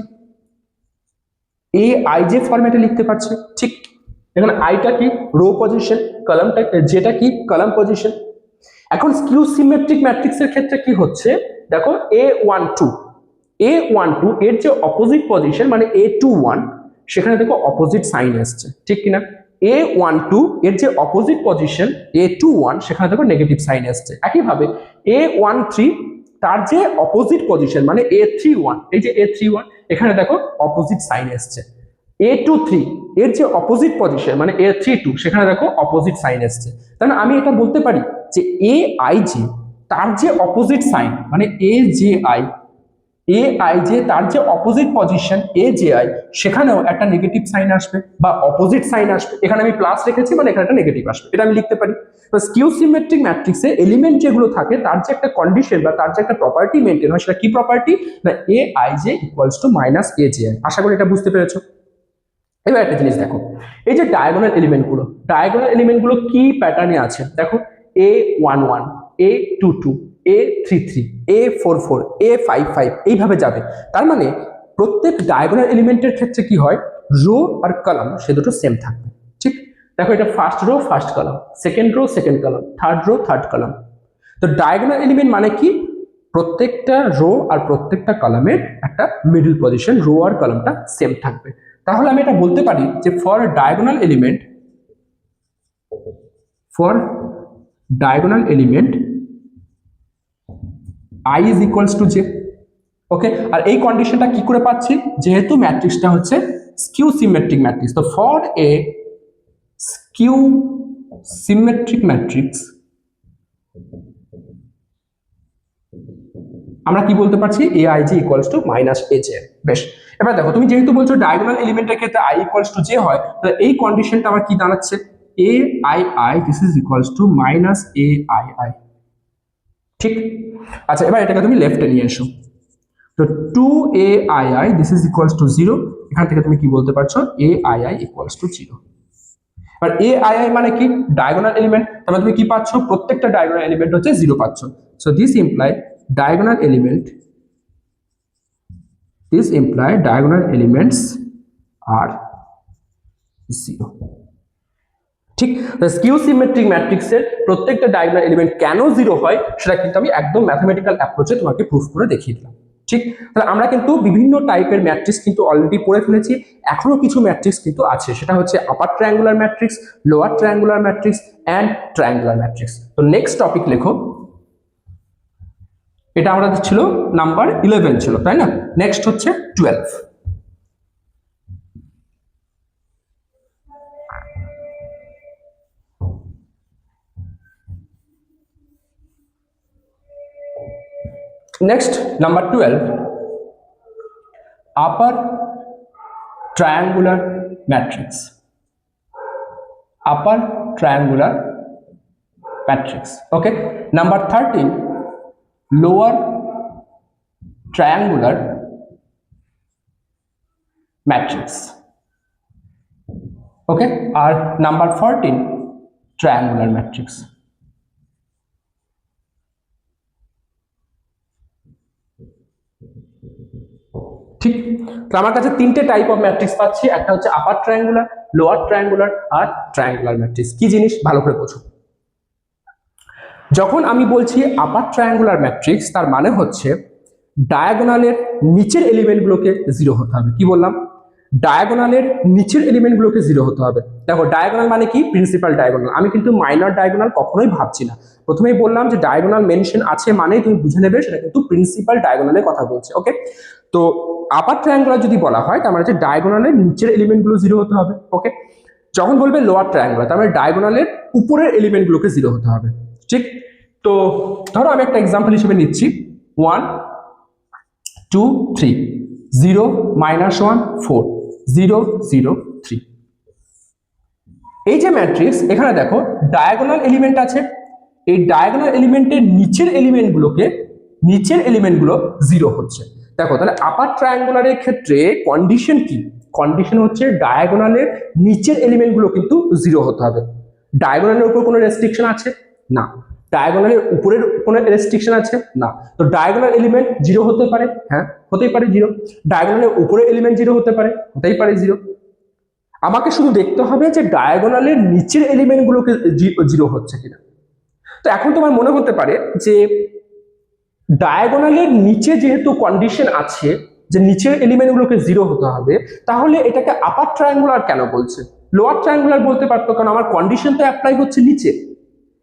এ আই জে ফরম্যাটে লিখতে পারছি। ঠিক, এখানে আইটা কি রো পজিশন, কলামটা যেটা কি কলাম পজিশন। এখন স্কিউ সিমেট্রিক ম্যাট্রিক্সের ক্ষেত্রে কি হচ্ছে, দেখো A12 এর যে অপোজিট পজিশন মানে A21 সেখানে দেখো অপোজিট সাইন আসছে, ঠিক কিনা। A12 এর যে অপোজিট পজিশন A21 সেখানে দেখো নেগেটিভ সাইন আসছে। একইভাবে A13 তার যে অপোজিট পজিশন মানে A31, এই যে A31 এখানে দেখো অপোজিট সাইন আসছে। A23 এর যে অপোজিট পজিশন মানে A32 সেখানে দেখো অপোজিট সাইন আসছে। তাহলে আমি এটা বলতে পারি যে AIJ তার যে অপোজিট সাইন মানে AIJ তার যে অপোজিট পজিশন AJI সেখানেও একটা নেগেটিভ সাইন আসবে বা অপোজিট সাইন আসবে। এখানে আমি প্লাস রেখেছি মানে এখানে একটা নেগেটিভ আসবে, এটা আমি লিখতে পারি। তো স্কিউ সিমেট্রিক ম্যাট্রিক্সে এলিমেন্ট যেগুলো থাকে তার যে একটা কন্ডিশন বা তার যে একটা প্রপার্টি মেইনটেইন হয় সেটা কি প্রপার্টি না AIJ equals to minus AJI। আশা করি এটা বুঝতে পেরেছো। এবার একটা জিনিস দেখো, এই যে ডায়াগোনাল এলিমেন্টগুলো কি প্যাটার্নে আছে দেখো, A11 A22 A33 A44 A55 এইভাবে যাবে। তার মানে প্রত্যেক ডায়াগোনাল এলিমেন্টের ক্ষেত্রে কি হয়, রো আর কলাম সে দুটো সেম থাকবে। ঠিক, দেখো এটা first row first column, second row second column, third row third column. তো ডায়াগোনাল এলিমেন্ট মানে কি, প্রত্যেকটা রো আর প্রত্যেকটা কলামের একটা মিডল পজিশন রো আর কলামটা সেম থাকবে। তাহলে আমি এটা বলতে পারি যে for diagonal element I is equals to J. Okay, আর এই কন্ডিশনটা কি করে পাচ্ছি, যেহেতু ম্যাট্রিক্সটা হচ্ছে স্কিউ সিমেট্রিক ম্যাট্রিক্স। তো for a skew symmetric matrix আমরা কি বলতে পারছি, AIJ equals to minus AJ। বেশ, এবার দেখো তুমি যেহেতু বলছো ডায়াগোনাল এলিমেন্টের ক্ষেত্রে I ইকুয়ালস টু জে হয়, তাহলে এই কন্ডিশনটা আমার কি দাঁড়াচ্ছে, AII this is equals to minus AII। ঠিক, আচ্ছা এবার এটাকে তুমি লেফটে নিয়ে এসো। তো 2AII this is equals to 0, এখান থেকে তুমি কি বলতে পারছো AII ইকুয়ালস টু 0। আর AII মানে কি, ডায়াগোনাল এলিমেন্ট। তাহলে তুমি কি পাচ্ছ, প্রত্যেকটা ডায়াগোনাল এলিমেন্ট হচ্ছে 0 পাচ্ছ। So this imply diagonal elements are 0। ঠিক, স্কিউ সিমেট্রিক ম্যাট্রিক্সের প্রত্যেকটা ডায়াগোনাল এলিমেন্ট কেন জিরো হয় সেটা কিন্তু আমি একদম ম্যাথমেটিক্যাল অ্যাপ্রোচে তোমাকে প্রুফ করে দেখিয়ে দিলাম। ঠিক, তাহলে আমরা কিন্তু বিভিন্ন টাইপের ম্যাট্রিক্স কিন্তু অলরেডি পড়ে ফেলেছি, এখনো কিছু ম্যাট্রিক্স কিন্তু আছে, সেটা হচ্ছে upper triangular matrix, lower triangular matrix and triangular matrix. তো নেক্সট টপিক লেখো, এটা আমাদের ছিল নাম্বার 11 ছিল, তাই না? নেক্সট হচ্ছে 12। Next, number 12, upper triangular matrix. Upper triangular matrix. Okay. Number 13, lower triangular matrix. Okay. Or number 14, triangular matrix. ঠিক, তো আমার কাছে তিনটে টাইপ অফ ম্যাট্রিক্স পাচ্ছি, একটা হচ্ছে আপার ট্রায়াঙ্গুলার, লোয়ার ট্রায়াঙ্গুলার আর ট্রায়াঙ্গুলার ম্যাট্রিক্স। কি জিনিস ভালো করে বোঝো। যখন আমি বলছি আপার ট্রায়াঙ্গুলার ম্যাট্রিক্স, তার মানে হচ্ছে ডায়াগোনালের নিচের এলিমেন্টগুলোকে জিরো হতে হবে। কি বললাম? ডায়াগোনালের নিচের এলিমেন্টগুলোকে জিরো হতে হবে। দেখো, ডায়াগোনাল মানে কি? Principal diagonal. আমি কিন্তু মাইনর ডায়াগোনাল কখনোই ভাবছি না। প্রথমেই বললাম যে ডায়াগোনাল মেনশন আছে মানেই তুমি বুঝে নেবে সেটা কিন্তু প্রিন্সিপাল ডায়াগোনালের কথা বলছে। ওকে, তো আপার ট্রায়াঙ্গুলার যদি বলা হয় তার মানে হচ্ছে ডায়াগোনালের নিচের এলিমেন্টগুলো জিরো হতে হবে। ওকে, যখন বলবে লোয়ার ট্রায়াঙ্গুলার তার মানে ডায়াগোনালের উপরের এলিমেন্টগুলোকে জিরো হতে হবে। ঠিক, তো ধরো আমি একটা এক্সাম্পল হিসেবে নিচ্ছি, 1 2 3 0 -1 4 0 0 3। এই যে ম্যাট্রিক্স, এখানে দেখো ডায়াগোনাল এলিমেন্ট আছে, এই ডায়াগোনাল এলিমেন্টের নিচের এলিমেন্টগুলো জিরো হচ্ছে। দেখো, তাহলে আপার ট্রায়াঙ্গুলারের ক্ষেত্রে কন্ডিশন কি? কন্ডিশন হচ্ছে ডায়াগোনালের নিচের এলিমেন্টগুলো কিন্তু জিরো হতে হবে। ডায়াগোনালের উপর কোনো রেস্ট্রিকশন আছে? না। ডায়াগোনালের উপরের কোনো রেস্ট্রিকশন আছে? না। তো ডায়াগোনাল এলিমেন্ট জিরো হতে পারে, হ্যাঁ হতেই পারে জিরো। ডায়াগোনালের উপরে এলিমেন্ট জিরো হতে পারে, হতেই পারে জিরো। আমাকে শুধু দেখতে হবে যে ডায়াগোনালের নিচের এলিমেন্টগুলোকে জিরো হচ্ছে কিনা। তো এখন তোমার মনে হতে পারে যে ডায়াগোনালের নিচে যেহেতু কন্ডিশন আছে যে নিচের এলিমেন্টগুলোকে জিরো হতে হবে, তাহলে এটাকে আপার ট্রায়াঙ্গুলার কেন বলছে? লোয়ার ট্রায়াঙ্গুলার বলতে পারতো, কারণ আমার কন্ডিশন তো অ্যাপ্লাই হচ্ছে নিচে।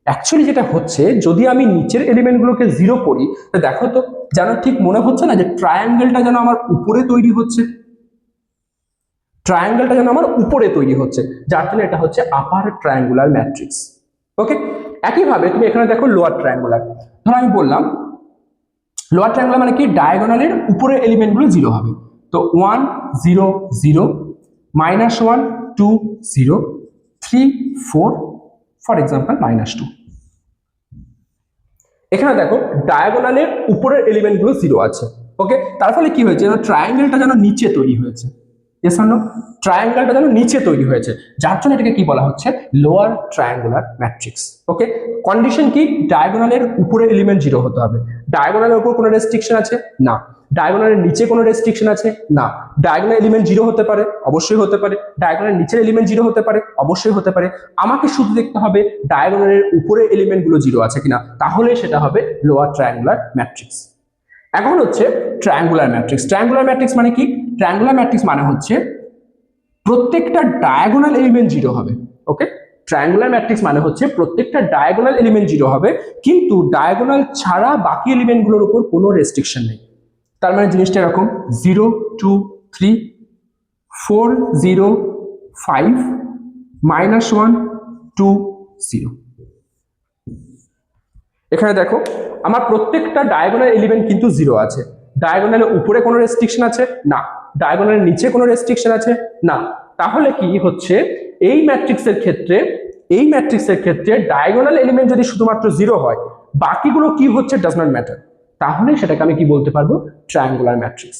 অ্যাকচুয়ালি যেটা হচ্ছে, যদি আমি নিচের এলিমেন্টগুলোকে জিরো করি, তো দেখো তো যেন ঠিক মনে হচ্ছে না যে ট্রায়াঙ্গেলটা যেন আমার উপরে তৈরি হচ্ছে, ট্রায়াঙ্গেলটা যেন আমার উপরে তৈরি হচ্ছে, যার জন্য এটা হচ্ছে আপার ট্রায়াঙ্গুলার ম্যাট্রিক্স। ওকে, একইভাবে তুমি এখানে দেখো লোয়ার ট্রায়াঙ্গুলার। ধরো আমি বললাম লোয়ার ট্রায়াঙ্গুলার মানে কি? ডায়াগোনালের উপরের এলিমেন্টগুলো জিরো হবে। তো 1 0 0 -1 2 0 3 4 ফর এক্সাম্পল -2। এখানে দেখো ডায়াগোনালের উপরের এলিমেন্টগুলো জিরো আছে। ওকে, তার ফলে কি হয়েছে? ট্রায়াঙ্গেলটা যেন নিচে তৈরি হয়েছে। ট্রায়াঙ্গেলটা যেন নিচে তৈরি হয়েছে, যার জন্য এটাকে কি বলা হচ্ছে? Lower triangular matrix. Okay, condition কি? ডায়াগোনালের উপরে এলিমেন্ট জিরো হতে হবে। ডায়াগোনালের উপর কোনো রেস্ট্রিকশন আছে? না। ডায়াগোনালের নিচে কোনো রেস্ট্রিকশন আছে? না। ডায়াগোনাল এলিমেন্ট জিরো হতে পারে, অবশ্যই হতে পারে। ডায়াগোনালের নিচের এলিমেন্ট জিরো হতে পারে, অবশ্যই হতে পারে। আমাকে শুধু দেখতে হবে ডায়াগোনালের উপরে এলিমেন্টগুলো জিরো আছে কিনা, তাহলে সেটা হবে লোয়ার ট্রায়াঙ্গুলার ম্যাট্রিক্স। এখন হচ্ছে ট্রায়াঙ্গুলার ম্যাট্রিক্স। ট্রায়াঙ্গুলার ম্যাট্রিক্স মানে কি? ট্রায়াঙ্গুলার ম্যাট্রিক্স মানে হচ্ছে প্রত্যেকটা ডায়াগোনাল এলিমেন্ট জিরো হবে। ওকে, ট্রায়াঙ্গুলার ম্যাট্রিক্স মানে হচ্ছে প্রত্যেকটা ডায়াগোনাল এলিমেন্ট জিরো হবে, কিন্তু ডায়াগোনাল ছাড়া বাকি এলিমেন্টগুলোর উপর কোনো রেস্ট্রিকশন নেই। তার মানে জিনিসটা এরকম 0 2 3 4 0 5 -1 2 0। এখানে দেখো আমার প্রত্যেকটা ডায়াগোনাল এলিমেন্ট কিন্তু জিরো আছে। ডায়াগোনালের উপরে কোনো রেস্ট্রিকশন আছে? না। ডায়াগোনালের নিচে কোনো রেস্ট্রিকশন আছে? না। তাহলে কি হচ্ছে, এই ম্যাট্রিক্সের ক্ষেত্রে ডায়াগোনাল এলিমেন্ট যদি শুধুমাত্র জিরো হয়, বাকিগুলো কি হচ্ছে ডাজ নট ম্যাটার, তাহলে সেটাকে আমি কি বলতে পারবো? Triangular matrix.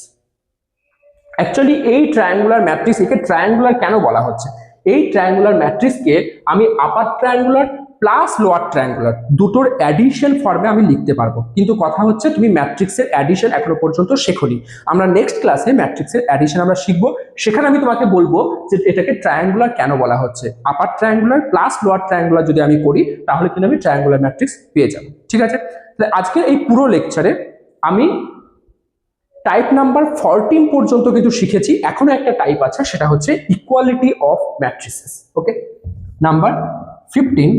অ্যাকচুয়ালি এই ট্রায়াঙ্গুলার ম্যাট্রিক্স, একে ট্রায়াঙ্গুলার কেন বলা হচ্ছে? এই ট্রায়াঙ্গুলার ম্যাট্রিক্সকে আমি আপার ট্রায়াঙ্গুলার প্লাস লোয়ার ট্রায়াঙ্গুলার দুটোর অ্যাডিশন ফর্মে আমি লিখতে পারবো। কিন্তু কথা হচ্ছে তুমি ম্যাট্রিক্সের অ্যাডিশন এখনো পর্যন্ত শেখোনি। আমরা নেক্সট ক্লাসে ম্যাট্রিক্সের অ্যাডিশন আমরা শিখবো, সেখানে আমি তোমাকে বলবো যে এটাকে ট্রায়াঙ্গুলার কেন বলা হচ্ছে। Upper triangular plus lower triangular যদি আমি করি তাহলে কিন্তু আমি ট্রায়াঙ্গুলার ম্যাট্রিক্স পেয়ে যাবো। ঠিক আছে, তাহলে আজকে এই পুরো লেকচারে আমি টাইপ নাম্বার 14 পর্যন্ত কিন্তু শিখেছি। এখনো একটা টাইপ আছে, সেটা হচ্ছে equality of matrices. Okay, number 15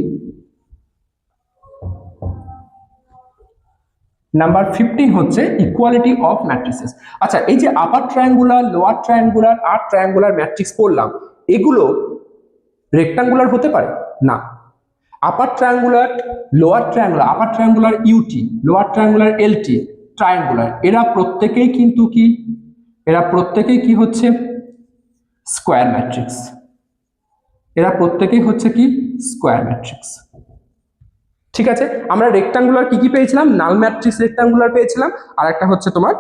হচ্ছে ইকুয়ালিটি অফ ম্যাট্রিসেস। আচ্ছা, এই যে আপার ট্রায়াঙ্গুলার, লোয়ার ট্রায়াঙ্গুলার আর ট্রায়াঙ্গুলার ম্যাট্রিক্স পড়লাম, এগুলো রেক্টাঙ্গুলার হতে পারে না। Upper triangular, lower triangular, upper triangular UT, lower triangular LT, triangular, এরা প্রত্যেকেই কিন্তু কি, এরা প্রত্যেকেই কি হচ্ছে স্কোয়ার ম্যাট্রিক্স। এরা প্রত্যেকেই হচ্ছে কি স্কোয়ার ম্যাট্রিক্স। ঠিক আছে, আমরা রেক্টাঙ্গুলার কি কি পেয়েছিলাম, নাল ম্যাট্রিক্স রেক্টাঙ্গুলার পেয়েছিলাম, আর একটা হচ্ছে তোমার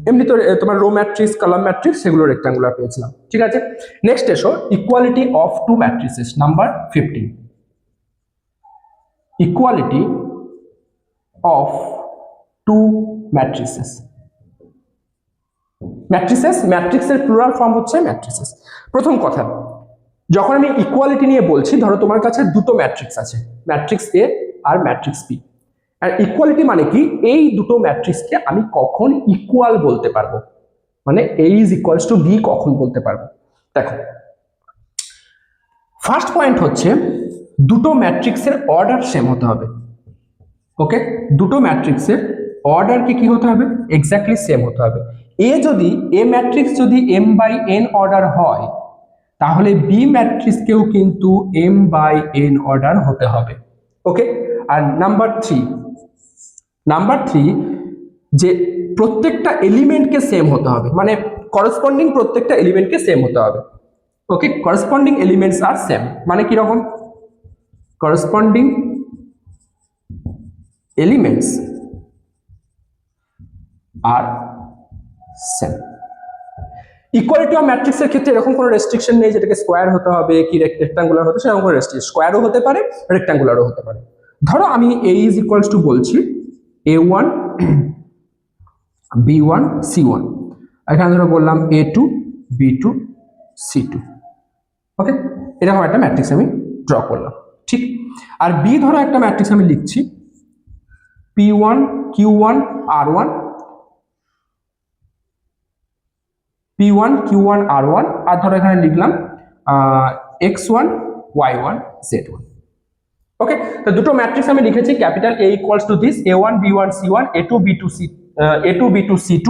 এমনি তো তোমার রো ম্যাট্রিক্স, কলাম ম্যাট্রিক্স, সেগুলো রেক্টাঙ্গুলার পেয়েছিলাম। ঠিক আছে, নেক্সট এসো equality of two matrices, number 15। Equality of two matrices. Matrices, ম্যাট্রিক্সের প্লুরাল ফর্ম হচ্ছে ম্যাট্রিসেস। প্রথম কথা, যখন আমি ইকুয়ালিটি নিয়ে বলছি, ধরো তোমার কাছে দুটো ম্যাট্রিক্স আছে, ম্যাট্রিক্স এ আর ম্যাট্রিক্স বি। আর ইকুয়ালিটি মানে কি, এই দুটো ম্যাট্রিক্সকে আমি কখন ইকুয়াল বলতে পারবো, মানে এ ইজ ইকুয়ালস টু বি কখন বলতে পারবো। দেখো, ফার্স্ট পয়েন্ট হচ্ছে দুটো ম্যাট্রিক্সের অর্ডার সেম হতে হবে। ওকে, দুটো ম্যাট্রিক্সের অর্ডারকে কি হতে হবে, এক্স্যাক্টলি সেম হতে হবে। এ ম্যাট্রিক্স যদি এম বাই এন অর্ডার হয়, তাহলে বি ম্যাট্রিক্সকেও কিন্তু এম বাই এন অর্ডার হতে হবে। ওকে, আর নাম্বার থ্রি যে প্রত্যেকটা এলিমেন্টকে সেম হতে হবে, মানে করসপন্ডিং প্রত্যেকটা এলিমেন্টকে সেম হতে হবে। ওকে, করসপন্ডিং এলিমেন্টস আর সেম, মানে কি রকম, করসপন্ডিং এলিমেন্টস আর সেম। ইকুয়ালিটি অফ ম্যাট্রিক্সের ক্ষেত্রে এরকম কোনো রেস্ট্রিকশন নেই যেটাকে স্কোয়ার হতে হবে কি রেক্টাঙ্গুলার হতে, সেরকম কোনো রেস্ট্রিকশন, স্কোয়ারও হতে পারে রেক্টাঙ্গুলারও হতে পারে। ধরো আমি এ ইজ ইকুয়ালস টু বলছি a1 b1 c1, এখানে ধরো বললাম a2 b2 c2। ওকে, এরকম একটা ম্যাট্রিক্স আমি ড্র করলাম। ঠিক, আর বি ধরো একটা ম্যাট্রিক্স আমি লিখছি p1 q1 r1, p1 q1 r1, আর ধরো এখানে লিখলাম x1 y1 z1। ওকে, তো দুটো ম্যাট্রিক্স আমি লিখেছি, capital A equals to this a1 b1 c1 a2 b2 c a2 b2 c2,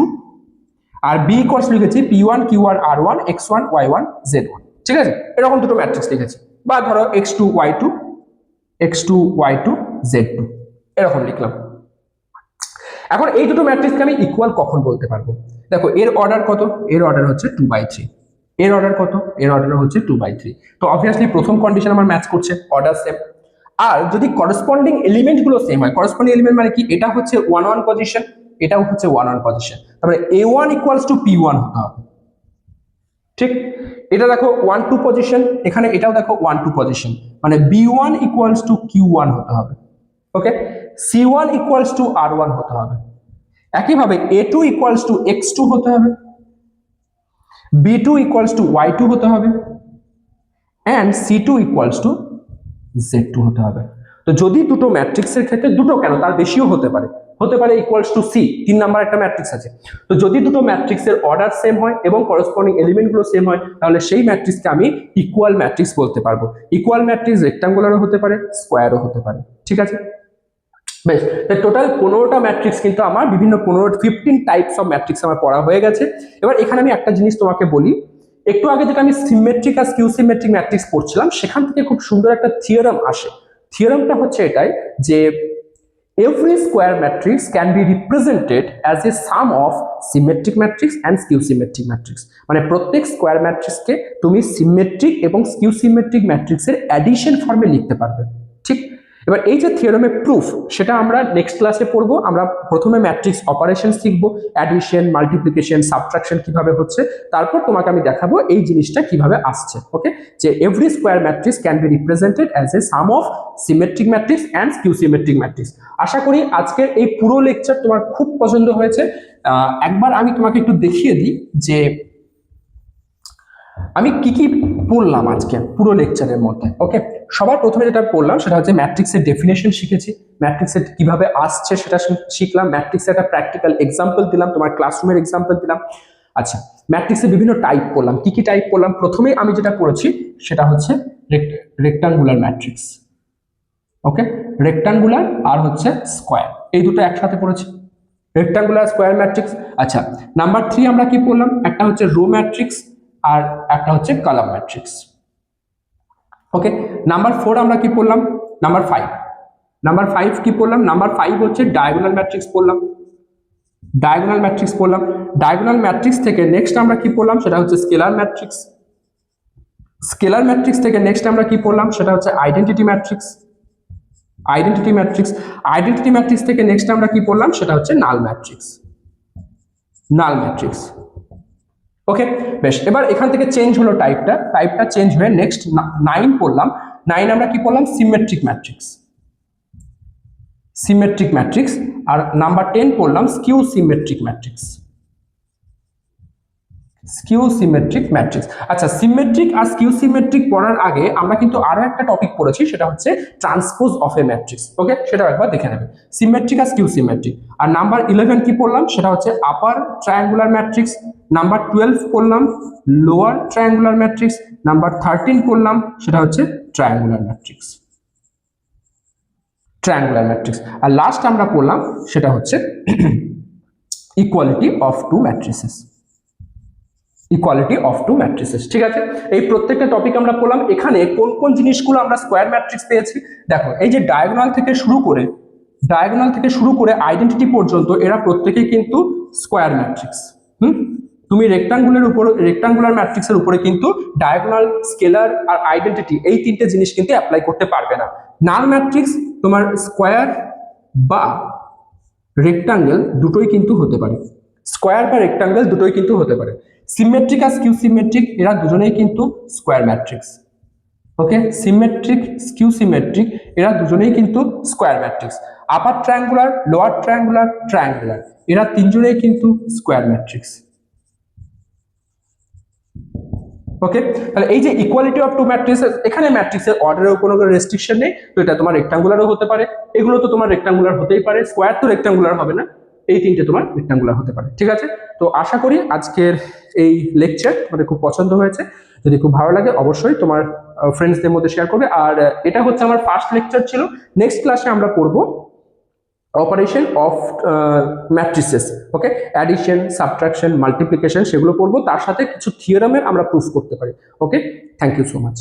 আর b ইকুয়ালস লিখেছি p1 q1 r1 x1 y1 z1। ঠিক আছে, এরকম দুটো ম্যাট্রিক্স লিখেছি, বা ধরো x2 y2 x2 y2 z2, এরকম লিখলাম। এখন এই দুটো ম্যাট্রিক্সকে আমি ইকুয়াল কখন বলতে পারবো, দেখো এর অর্ডার কত, এর অর্ডার হচ্ছে 2/3, এর অর্ডার কত, এর অর্ডার হচ্ছে 2/3। তো অবভিয়াসলি প্রথম কন্ডিশন আমার ম্যাচ করছে, অর্ডার সেম। আর যদি করসপন্ডিং এলিমেন্ট গুলো সেম হয়, করসপন্ডিং এলিমেন্ট মানে কি, এটা হচ্ছে 1 1 পজিশন, এটাও হচ্ছে 1 1 পজিশন, তারপরে a1 ইকুয়ালস টু p1 হতে হবে। ঠিক, এটা দেখো 1 2 পজিশন, এখানে এটাও দেখো 1 2 পজিশন, মানে b1 ইকুয়ালস টু q1 হতে হবে। ওকে, c1 ইকুয়ালস টু r1 হতে হবে। একইভাবে a2 ইকুয়ালস টু x2 হতে হবে, b2 ইকুয়ালস টু y2 হতে হবে, and c2 equals to z2 হতে হবে। তো যদি দুটো ম্যাট্রিক্সের ক্ষেত্রে, দুটো কেন তার বেশিও হতে পারে ইকুয়ালস টু সি, 3 নাম্বার একটা ম্যাট্রিক্স আছে, তো যদি দুটো ম্যাট্রিক্সের অর্ডার সেম হয় এবং করসপন্ডিং এলিমেন্টগুলো সেম হয়, তাহলে সেই ম্যাট্রিক্সকে আমি ইকুয়াল ম্যাট্রিক্স বলতে পারবো। ইকুয়াল ম্যাট্রিক্স রেক্টাঙ্গুলারও হতে পারে, স্কোয়ারও হতে পারে। ঠিক আছে, বেশ, টোটাল 15টা ম্যাট্রিক্স কিন্তু আমার বিভিন্ন 15 টাইপস অফ ম্যাট্রিক্স আমার পড়া হয়ে গেছে। এবার এখানে আমি একটা জিনিস তোমাকে বলি, একটু আগে যেটা আমি সিমেট্রিক আর স্কিউ সিমেট্রিক ম্যাট্রিক্স পড়ছিলাম, সেখান থেকে খুব সুন্দর একটা থিওরাম আসে। থিওরামটা হচ্ছে এটাই যে every square matrix can be represented as a sum of symmetric matrix and skew symmetric matrix, মানে প্রত্যেক স্কোয়ার ম্যাট্রিক্সকে তুমি সিমেট্রিক এবং স্কিউ সিমেট্রিক ম্যাট্রিক্সের অ্যাডিশন ফর্মে লিখতে পারবে। ঠিক, এবার এই যে থিওরেমের প্রুফ সেটা আমরা নেক্সট ক্লাসে পড়বো। আমরা প্রথমে ম্যাট্রিক্স অপারেশন শিখবো, অ্যাডিশন, মাল্টিপ্লিকেশন, সাবট্রাকশন কিভাবে হচ্ছে, তারপর তোমাকে আমি দেখাবো এই জিনিসটা কিভাবে আসছে। ওকে, যে every square matrix can be represented as a sum of symmetric matrix and skew symmetric matrix. আশা করি আজকের এই পুরো লেকচার তোমার খুব পছন্দ হয়েছে। একবার আমি তোমাকে একটু দেখিয়ে দিই যে আমি কি কি পড়লাম আজকে পুরো লেকচারের মধ্যে। ওকে, সবার প্রথমে যেটা পড়লাম সেটা হচ্ছে ম্যাট্রিক্সের ডেফিনেশন শিখেছি, ম্যাট্রিক্সের কিভাবে আসছে সেটা শিখলাম, ম্যাট্রিক্সের একটা প্র্যাকটিক্যাল এক্সাম্পল দিলাম, তোমার ক্লাসরুমের এক্সাম্পল দিলাম। আচ্ছা, ম্যাট্রিক্সের বিভিন্ন টাইপ পড়লাম, কি কি টাইপ পড়লাম। প্রথমেই আমি যেটা পড়েছি সেটা হচ্ছে রেক্টাঙ্গুলার ম্যাট্রিক্স। ওকে, রেক্টাঙ্গুলার আর হচ্ছে স্কোয়ার, এই দুটো একসাথে পড়েছি, রেক্টাঙ্গুলার স্কোয়ার ম্যাট্রিক্স। আচ্ছা, নাম্বার 3 আমরা কি পড়লাম, একটা হচ্ছে রো ম্যাট্রিক্স আর একটা হচ্ছে কলাম ম্যাট্রিক্স। ওকে, নাম্বার 4 আমরা কি পড়লাম, নাম্বার 5 কি পড়লাম, নাম্বার 5 হচ্ছে ডায়াগোনাল ম্যাট্রিক্স পড়লাম, ডায়াগোনাল ম্যাট্রিক্স পড়লাম। ডায়াগোনাল ম্যাট্রিক্স থেকে নেক্সট আমরা কি পড়লাম সেটা হচ্ছে স্কেলার ম্যাট্রিক্স, স্কেলার ম্যাট্রিক্স থেকে নেক্সট আমরা কি পড়লাম সেটা হচ্ছে identity matrix, identity matrix, identity matrix থেকে নেক্সট আমরা কি পড়লাম সেটা হচ্ছে নাল ম্যাট্রিক্স, নাল ম্যাট্রিক্স। ওকে, বেশ, এবার এখান থেকে চেঞ্জ হলো টাইপটা চেঞ্জ হয়ে নেক্সট 9 পড়লাম। 9 আমরা কি পড়লাম, সিমেট্রিক ম্যাট্রিক্স, সিমেট্রিক ম্যাট্রিক্স। আর নাম্বার 10 পড়লাম skew symmetric matrix, skew symmetric matrix. আচ্ছা, সিমেট্রিক আর স্কিউ সিমেট্রিক পড়ার আগে আমরা কিন্তু আরো একটা টপিক পড়েছি, সেটা হচ্ছে ট্রান্সপোজ অফ এ ম্যাট্রিক্স। ওকে, সেটাও একবার দেখে নেবে, সিমেট্রিক আর স্কিউ সিমেট্রিক। আর নাম্বার 11 কি পড়লাম সেটা হচ্ছে আপার ট্রায়াঙ্গুলার ম্যাট্রিক্স। নাম্বার 12 পড়লাম লোয়ার ট্রায়াঙ্গুলার ম্যাট্রিক্স। নাম্বার 13 পড়লাম সেটা হচ্ছে ট্রায়াঙ্গুলার ম্যাট্রিক্স, ট্রায়াঙ্গুলার ম্যাট্রিক্স। আর লাস্ট আমরা পড়লাম সেটা হচ্ছে equality of two matrices, equality of two matrices. ঠিক আছে, এই প্রত্যেকটা টপিক আমরা পড়লাম। এখানে কোন কোন জিনিসগুলো আমরা স্কোয়ার ম্যাট্রিক্স পেয়েছি দেখো, এই যে ডায়াগোনাল থেকে শুরু করে আইডেন্টিটি পর্যন্ত এরা প্রত্যেকেই কিন্তু স্কোয়ার ম্যাট্রিক্স। তুমি রেক্টাঙ্গুলার ম্যাট্রিক্সের উপরে কিন্তু ডায়াগোনাল, স্কেলার আর আইডেন্টিটি এই তিনটে জিনিস কিন্তু অ্যাপ্লাই করতে পারবে না। নাল ম্যাট্রিক্স তোমার স্কোয়ার বা রেক্টাঙ্গেল দুটোই কিন্তু হতে পারে, স্কোয়ার বা রেক্টাঙ্গেল দুটোই কিন্তু হতে পারে। সিমেট্রিক আর স্কিউ সিমেট্রিক এরা দুজনেই কিন্তু স্কোয়ার ম্যাট্রিক্স। ওকে, সিমেট্রিক, স্কিউ সিমেট্রিক এরা দুজনেই কিন্তু স্কোয়ার ম্যাট্রিক্স। আপার ট্রায়াঙ্গুলার, লোয়ার ট্রায়াঙ্গুলার, ট্রায়াঙ্গুলার এরা তিনজনেই কিন্তু স্কোয়ার ম্যাট্রিক্স। ওকে, তাহলে এই যে ইকুয়ালিটি অফ টু ম্যাট্রিক্সেস, এখানে ম্যাট্রিক্সের অর্ডারের কোনো রেস্ট্রিকশন নেই। তো এটা তোমার রেক্টাঙ্গুলারও হতে পারে, এগুলো তো তোমার রেক্টাঙ্গুলার হতেই পারে, স্কোয়ার তো রেক্টাঙ্গুলার হবে না, এই তিনটে তোমার রেক্টাঙ্গুলার হতে পারে। ঠিক আছে, তো আশা করি আজকের এই লেকচার তোমাদের খুব পছন্দ হয়েছে। যদি খুব ভালো লাগে অবশ্যই তোমার ফ্রেন্ডসদের মধ্যে শেয়ার করবে। আর এটা হচ্ছে আমার ফার্স্ট লেকচার ছিল। নেক্সট ক্লাসে আমরা পড়বো operation of matrices. Okay, addition, subtraction, multiplication সেগুলো পড়বো, তার সাথে কিছু থিওরামের আমরা প্রুফ করতে পারি। ওকে, থ্যাংক ইউ সো মাচ।